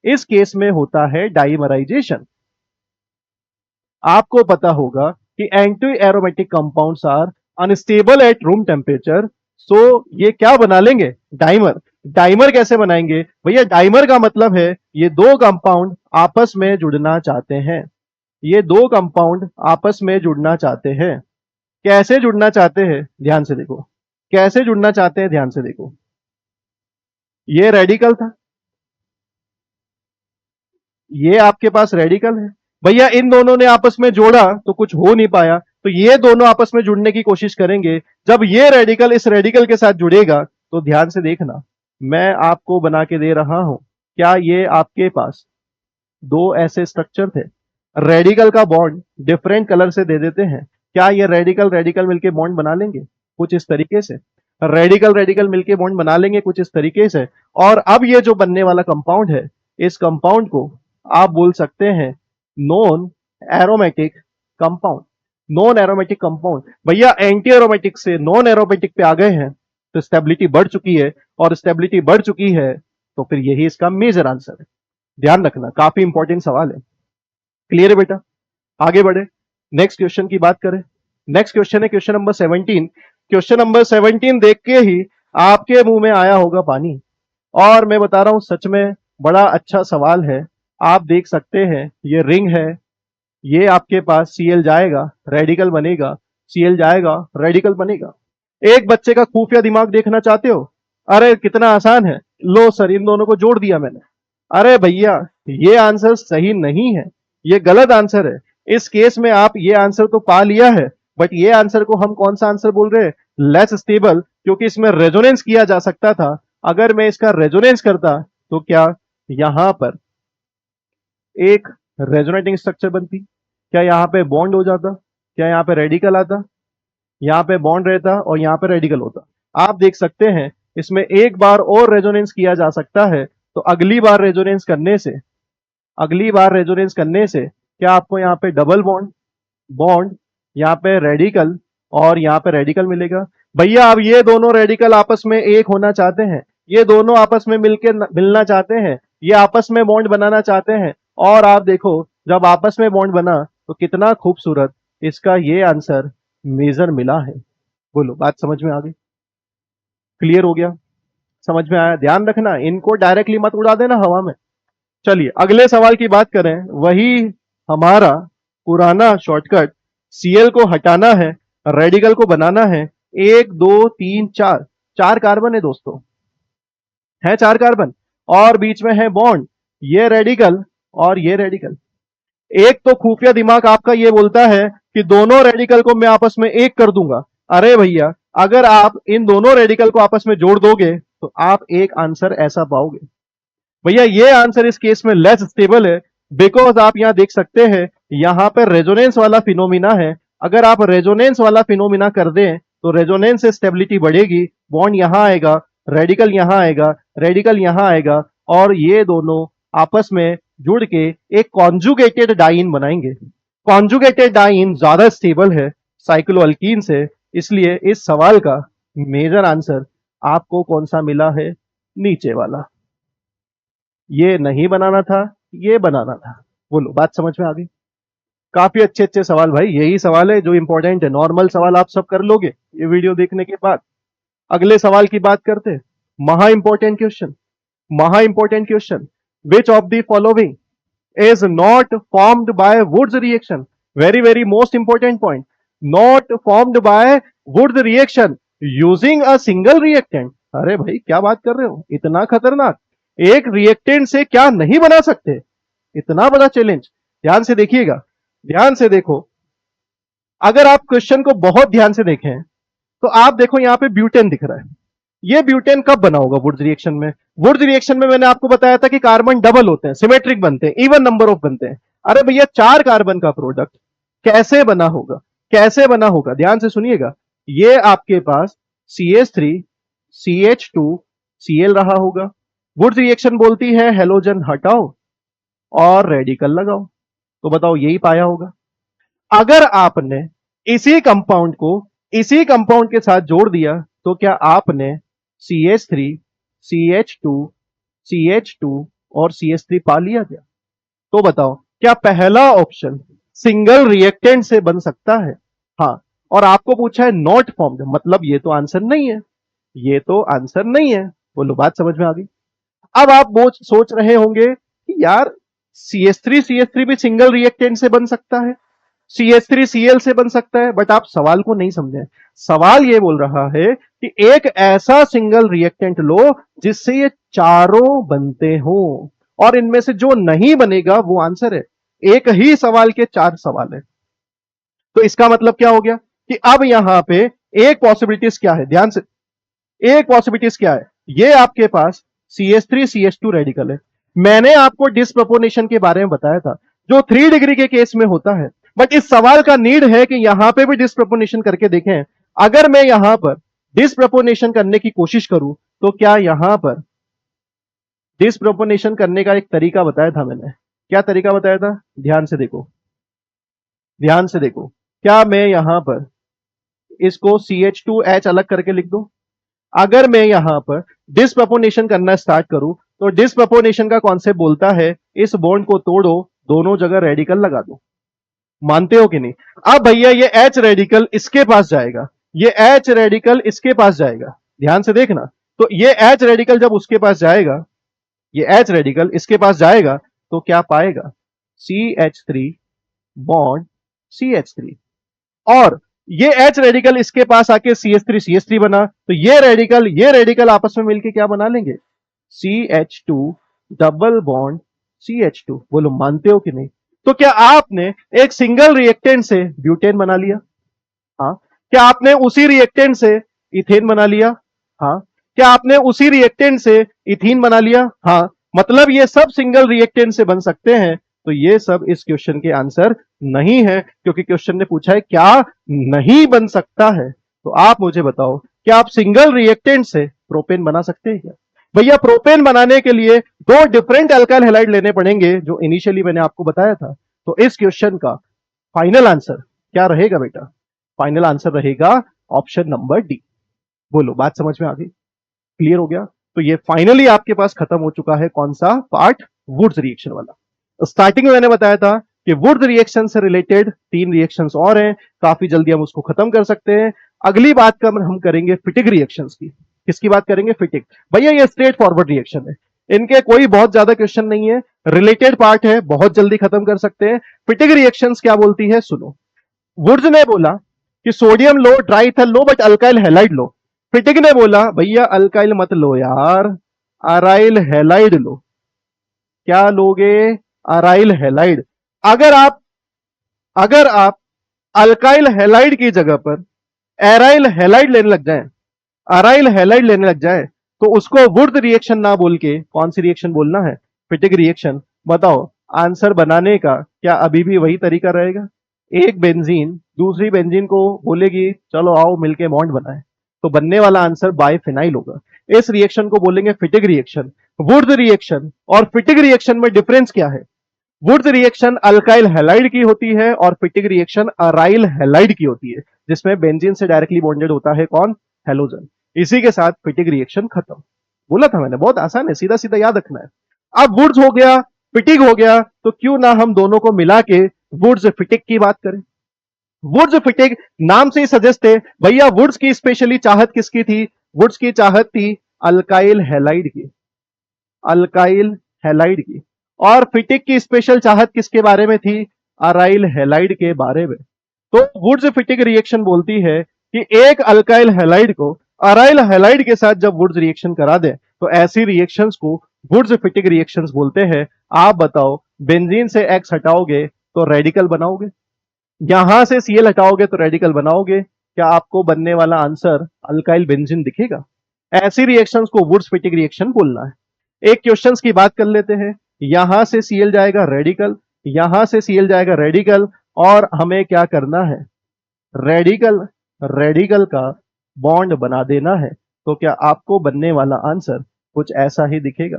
इस केस में होता है डाइमराइजेशन। आपको पता होगा कि anti aromatic compounds are unstable at room temperature, so ये क्या बना लेंगे? डाइमर। डाइमर कैसे बनाएंगे भैया? डाइमर का मतलब है ये 2 कंपाउंड आपस में जुड़ना चाहते हैं। ये 2 कंपाउंड आपस में जुड़ना चाहते हैं। कैसे जुड़ना चाहते हैं? ध्यान से देखो, कैसे जुड़ना चाहते हैं, ध्यान से देखो। ये रेडिकल था, ये आपके पास रेडिकल है भैया। इन दोनों ने आपस में जोड़ा तो कुछ हो नहीं पाया, तो ये दोनों आपस में जुड़ने की कोशिश करेंगे। जब ये रेडिकल इस रेडिकल के साथ जुड़ेगा, तो ध्यान से देखना, मैं आपको बना के दे रहा हूं। क्या ये आपके पास 2 ऐसे स्ट्रक्चर थे? रेडिकल का बॉन्ड डिफरेंट कलर से दे देते हैं, क्या ये रेडिकल रेडिकल मिलके बॉन्ड बना लेंगे? कुछ इस तरीके से। रेडिकल रेडिकल मिलके बॉन्ड बना लेंगे कुछ इस तरीके से। और अब ये जो बनने वाला कंपाउंड है, इस कंपाउंड को आप बोल सकते हैं non aromatic compound. Non aromatic compound, भैया एंटी एरोमेटिक से नॉन एरोमेटिक पे आ गए हैं तो स्टेबिलिटी बढ़ चुकी है, और स्टेबिलिटी बढ़ चुकी है तो फिर यही इसका मेजर आंसर है। ध्यान रखना, काफी इंपॉर्टेंट सवाल है। क्लियर है बेटा? आगे बढ़े, नेक्स्ट क्वेश्चन की बात करें। नेक्स्ट क्वेश्चन है क्वेश्चन नंबर 17। क्वेश्चन नंबर 17 देख के ही आपके मुंह में आया होगा पानी, और मैं बता रहा हूं सच में बड़ा अच्छा सवाल है। आप देख सकते हैं ये रिंग है, ये आपके पास Cl जाएगा, रेडिकल बनेगा, Cl जाएगा, रेडिकल बनेगा। एक बच्चे का खुफिया दिमाग देखना चाहते हो? अरे कितना आसान है, लो सर इन दोनों को जोड़ दिया मैंने। अरे भैया ये आंसर सही नहीं है, ये गलत आंसर है। इस केस में आप ये आंसर तो पा लिया है, बट ये आंसर को हम कौन सा आंसर बोल रहे हैं? लेस स्टेबल, क्योंकि इसमें रेजोनेंस किया जा सकता था। अगर मैं इसका रेजोनेंस करता तो क्या यहां पर एक रेजोनेटिंग स्ट्रक्चर बनती? क्या यहां पे बॉन्ड हो जाता? क्या यहां पे रेडिकल आता? यहां पे बॉन्ड रहता और यहां पे रेडिकल होता। आप देख सकते हैं इसमें एक बार और रेजोनेंस किया जा सकता है, तो अगली बार रेजोनेंस करने से, अगली बार रेजोनेंस करने से क्या आपको यहाँ पे डबल बॉन्ड, बॉन्ड, यहाँ पे रेडिकल और यहाँ पे रेडिकल मिलेगा। भैया अब ये दोनों रेडिकल आपस में एक होना चाहते हैं, ये दोनों आपस में मिलके मिलना चाहते हैं, ये आपस में बॉन्ड बनाना चाहते हैं, और आप देखो जब आपस में बॉन्ड बना तो कितना खूबसूरत इसका ये आंसर मेजर मिला है। बोलो बात समझ में आ गई? क्लियर हो गया? समझ में आया? ध्यान रखना, इनको डायरेक्टली मत उड़ा देना हवा में। चलिए अगले सवाल की बात करें, वही हमारा पुराना शॉर्टकट। Cl को हटाना है, रेडिकल को बनाना है। 1 2 3 4, 4 कार्बन है दोस्तों, है 4 कार्बन, और बीच में है बॉन्ड, ये रेडिकल और ये रेडिकल। एक तो खुफिया दिमाग आपका ये बोलता है कि दोनों रेडिकल को मैं आपस में एक कर दूंगा। अरे भैया अगर आप इन दोनों रेडिकल को आपस में जोड़ दोगे तो आप एक आंसर ऐसा पाओगे। भैया ये आंसर इस केस में लेस स्टेबल है, बिकॉज आप यहां देख सकते हैं यहां पर रेजोनेंस वाला फिनोमिना है। अगर आप रेजोनेंस वाला फिनोमिना कर दें तो रेजोनेंस से स्टेबिलिटी बढ़ेगी, बॉन्ड यहां आएगा, रेडिकल यहां आएगा, रेडिकल यहां आएगा, और ये दोनों आपस में जुड़ के एक कॉन्जुगेटेड डाइन बनाएंगे। कॉन्जुगेटेड डाइन ज्यादा स्टेबल है साइक्लोअल्कीन से, इसलिए इस सवाल का मेजर आंसर आपको कौन सा मिला है? नीचे वाला। ये नहीं बनाना था, ये बनाना था। बोलो बात समझ में आ गई? काफी अच्छे अच्छे सवाल भाई, यही सवाल है जो इंपॉर्टेंट है। नॉर्मल सवाल आप सब कर लोगे ये वीडियो देखने के बाद। अगले सवाल की बात करते हैं, महा इंपॉर्टेंट क्वेश्चन। महा important question, which of the following is not formed by Woods reaction? Very most important point. Not formed by Woods reaction using a single reactant. अरे भाई क्या बात कर रहे हो, इतना खतरनाक एक रिएक्टेंट से क्या नहीं बना सकते? इतना बड़ा चैलेंज। ध्यान से देखिएगा, ध्यान से देखो। अगर आप क्वेश्चन को बहुत ध्यान से देखें तो आप देखो यहां पे ब्यूटेन दिख रहा है। ये ब्यूटेन कब बना होगा वुड्स रिएक्शन में? वुड्स रिएक्शन में मैंने आपको बताया था कि कार्बन डबल होते हैं, सिमेट्रिक बनते हैं, इवन नंबर ऑफ बनते हैं। अरे भैया 4 कार्बन का प्रोडक्ट कैसे बना होगा? कैसे बना होगा? ध्यान से सुनिएगा। ये आपके पास CH3 CH2 Cl रहा होगा। वुड्स रिएक्शन बोलती है हेलोजन हटाओ और रेडिकल लगाओ, तो बताओ यही पाया होगा। अगर आपने इसी कंपाउंड को इसी कंपाउंड के साथ जोड़ दिया तो क्या आपने CH3 CH2 CH2 और CH3 पा लिया क्या? तो बताओ क्या पहला ऑप्शन सिंगल रिएक्टेंट से बन सकता है? हाँ, और आपको पूछा है नॉट फॉर्म्ड, मतलब ये तो आंसर नहीं है, ये तो आंसर नहीं है। बोलो बात समझ में आ गई? अब आप वो सोच रहे होंगे कि यार CH3 CH3 भी सिंगल रिएक्टेंट से बन सकता है, CH3 Cl से बन सकता है, बट आप सवाल को नहीं समझे। सवाल ये बोल रहा है कि एक ऐसा सिंगल रिएक्टेंट लो जिससे ये चारों बनते हो, और इनमें से जो नहीं बनेगा वो आंसर है। एक ही सवाल के 4 सवाल है, तो इसका मतलब क्या हो गया कि अब यहां पे एक पॉसिबिलिटीज क्या है? ध्यान से, एक पॉसिबिलिटीज क्या है? ये आपके पास CH3 CH2 रेडिकल है। मैंने आपको डिस्प्रपोर्शनेशन के बारे में बताया था, जो 3 डिग्री के केस में होता है। बट इस सवाल का नीड है कि यहां पे भी डिस्प्रपोर्शनेशन करके देखें। अगर मैं यहां पर डिस्प्रपोर्शनेशन करने की कोशिश करूं तो क्या यहां पर डिस्प्रपोर्शनेशन करने का एक तरीका बताया था मैंने, क्या तरीका बताया था? ध्यान से देखो, ध्यान से देखो। क्या मैं यहां पर इसको CH2H अलग करके लिख दूं? अगर मैं यहां पर डिस्प्रपोर्शनेशन करना स्टार्ट करूं तो डिस्प्रपोर्शनेशन का कॉन्सेप्ट बोलता है इस बॉन्ड को तोड़ो, दोनों जगह रेडिकल लगा दो। मानते हो कि नहीं? अब भैया ये H रेडिकल इसके पास जाएगा, ये H रेडिकल इसके पास जाएगा, ध्यान से देखना। तो ये H रेडिकल जब उसके पास जाएगा, ये H रेडिकल इसके पास जाएगा तो क्या पाएगा? CH3 bond CH3। और ये H रेडिकल इसके पास आके CH3 बना, तो ये रेडिकल आपस में मिलके क्या बना लेंगे? CH2 double bond CH2। बोलो मानते हो कि नहीं? तो क्या आपने एक सिंगल रिएक्टेंट से ब्यूटेन बना लिया? हाँ। क्या आपने उसी रिएक्टेंट से इथेन बना लिया? हाँ। क्या आपने उसी रिएक्टेंट से इथीन बना लिया? हाँ। मतलब ये सब सिंगल रिएक्टेंट से बन सकते हैं। तो ये सब इस क्वेश्चन के आंसर नहीं है, क्योंकि क्वेश्चन ने पूछा है क्या नहीं बन सकता है। तो आप मुझे बताओ, क्या आप सिंगल रिएक्टेंट से प्रोपेन बना सकते हैं क्या? भैया प्रोपेन बनाने के लिए दो डिफरेंट अल्काइल हैलाइड लेने पड़ेंगे, जो इनिशियली मैंने आपको बताया था। तो इस क्वेश्चन का फाइनल आंसर क्या रहेगा बेटा? फाइनल आंसर रहेगा ऑप्शन नंबर डी। बोलो बात समझ में आ गई? क्लियर हो गया? तो ये फाइनली आपके पास खत्म हो चुका है कौन सा पार्ट? वुड्स रिएक्शन वाला। स्टार्टिंग में मैंने बताया था कि वुड्स रिएक्शन से रिलेटेड 3 रिएक्शंस और हैं, काफी जल्दी हम उसको खत्म कर सकते हैं। अगली बात का हम करेंगे फिटिग रिएक्शंस की। किसकी बात करेंगे? फिटिग। भैया ये स्ट्रेट फॉरवर्ड रिएक्शन है, इनके कोई बहुत ज्यादा क्वेश्चन नहीं है, रिलेटेड पार्ट है, बहुत जल्दी खत्म कर सकते हैं। फिटिग रिएक्शंस क्या बोलती है सुनो। वुड्स ने बोला कि सोडियम लो, ट्राइथल लो, बट अल्काइल हैलाइड लो। फिटिग ने बोला भैया अल्काइल मत लो यार, अराइल हैलाइड लो। क्या लोगे? Aryl halide. अगर आप अगर आप अल्काइल हैलाइड की जगह पर एराइल हैलाइड लेने लग जाएं, अराइल हैलाइड लेने लग जाएं, तो उसको वुड्स रिएक्शन ना बोल के कौन सी रिएक्शन बोलना है? फिटिग रिएक्शन। बताओ आंसर बनाने का क्या अभी भी वही तरीका रहेगा? एक बेंजीन दूसरी बेंजीन को बोलेगी चलो आओ मिलके बॉन्ड बनाए, तो बनने वाला आंसर बाइफिनाइल होगा। इस रिएक्शन को बोलेंगे फिटिग रिएक्शन। वुड्स रिएक्शन और फिटिग रिएक्शन में डिफरेंस क्या है? वुड्स रिएक्शन अल्काइल हैलाइड की होती है और फिटिग रिएक्शन अराइल हैलाइड की होती है, जिसमें बेंजीन से डायरेक्टली बॉन्डेड होता है कौन? हेलोजन। इसी के साथ फिटिग रिएक्शन खत्म। बोला था मैंने, बहुत आसान है, सीधा सीधा याद रखना है। अब वुड्स हो गया, फिटिग हो गया, तो क्यों ना हम दोनों को मिला के वुड्स फिटिग की बात करें। वुड्स फिटिग नाम से ही सजेस्ट है भैया, वुड्स की स्पेशली चाहत किसकी थी? वुड्स की चाहत थी अल्काइल हैलाइड की, अल्काइल हैलाइड की। और फिटिक की स्पेशल चाहत किसके बारे में थी? अराइल हैलाइड के बारे में। तो वुड्स फिटिक रिएक्शन बोलती है कि एक अल्काइल हैलाइड को अराइल हैलाइड के साथ जब वुड्स रिएक्शन करा दे तो ऐसी रिएक्शंस को वुड्स फिटिक रिएक्शंस बोलते हैं। आप बताओ बेंजीन से एक्स हटाओगे तो रेडिकल बनाओगे, यहां से Cl हटाओगे तो रेडिकल बनाओगे, क्या आपको बनने वाला आंसर अल्काइल बेंजीन दिखेगा? ऐसी रिएक्शंस को वुड्स फिटिक रिएक्शन बोलना है। एक क्वेश्चंस की बात कर लेते हैं। यहां से Cl जाएगा रेडिकल, यहां से Cl जाएगा रेडिकल, और हमें क्या करना है? रेडिकल रेडिकल का बॉन्ड बना देना है। तो क्या आपको बनने वाला आंसर कुछ ऐसा ही दिखेगा?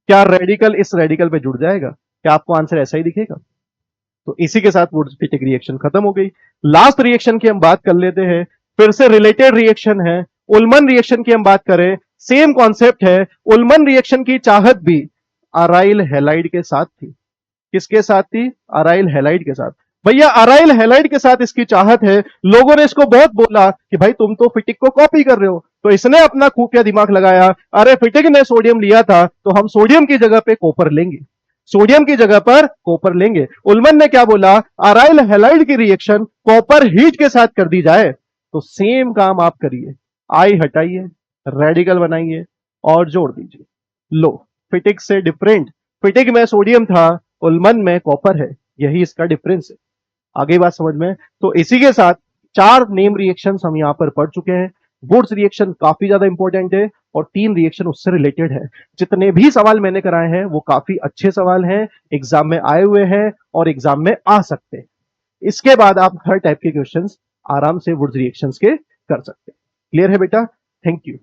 क्या रेडिकल इस रेडिकल पे जुड़ जाएगा? क्या आपको आंसर ऐसा ही दिखेगा? तो इसी के साथ वुड्स फिटिक रिएक्शन खत्म हो गई। लास्ट रिएक्शन की हम बात कर लेते हैं, फिर से रिलेटेड रिएक्शन है। उल्मन रिएक्शन की हम बात करें, सेम कॉन्सेप्ट है। उल्मन रिएक्शन की चाहत भी अराइल हैलाइड के साथ थी। किसके साथ थी? अराइल हैलाइड के साथ। भैया अराइल हैलाइड के साथ इसकी चाहत है। लोगों ने इसको बहुत बोला कि भाई तुम तो फिटिक को कॉपी कर रहे हो, तो इसने अपना खुफिया दिमाग लगाया, अरे फिटिक ने सोडियम लिया था तो हम सोडियम की जगह पे कॉपर लेंगे, सोडियम की जगह पर कॉपर लेंगे। उल्मन ने क्या बोला? अराइल हैलाइड की रिएक्शन कॉपर हीट के साथ कर दी जाए। तो सेम काम आप करिए, आई हटाइए, रेडिकल बनाइए और जोड़ दीजिए। लो, फिटिक से डिफरेंट, फिटिक में सोडियम था, उल्मन में कॉपर है, यही इसका डिफरेंस है। आगे बात समझ में? तो इसी के साथ 4 नेम रिएक्शंस हम यहां पर पढ़ चुके हैं। वुड्स रिएक्शन काफी ज्यादा इंपॉर्टेंट है और 3 रिएक्शन उससे रिलेटेड है। जितने भी सवाल मैंने कराए हैं वो काफी अच्छे सवाल हैं, एग्जाम में आए हुए हैं और एग्जाम में आ सकते हैं। इसके बाद आप हर टाइप के क्वेश्चंस आराम से वुड्स रिएक्शंस के कर सकते हैं। क्लियर है बेटा? Thank you.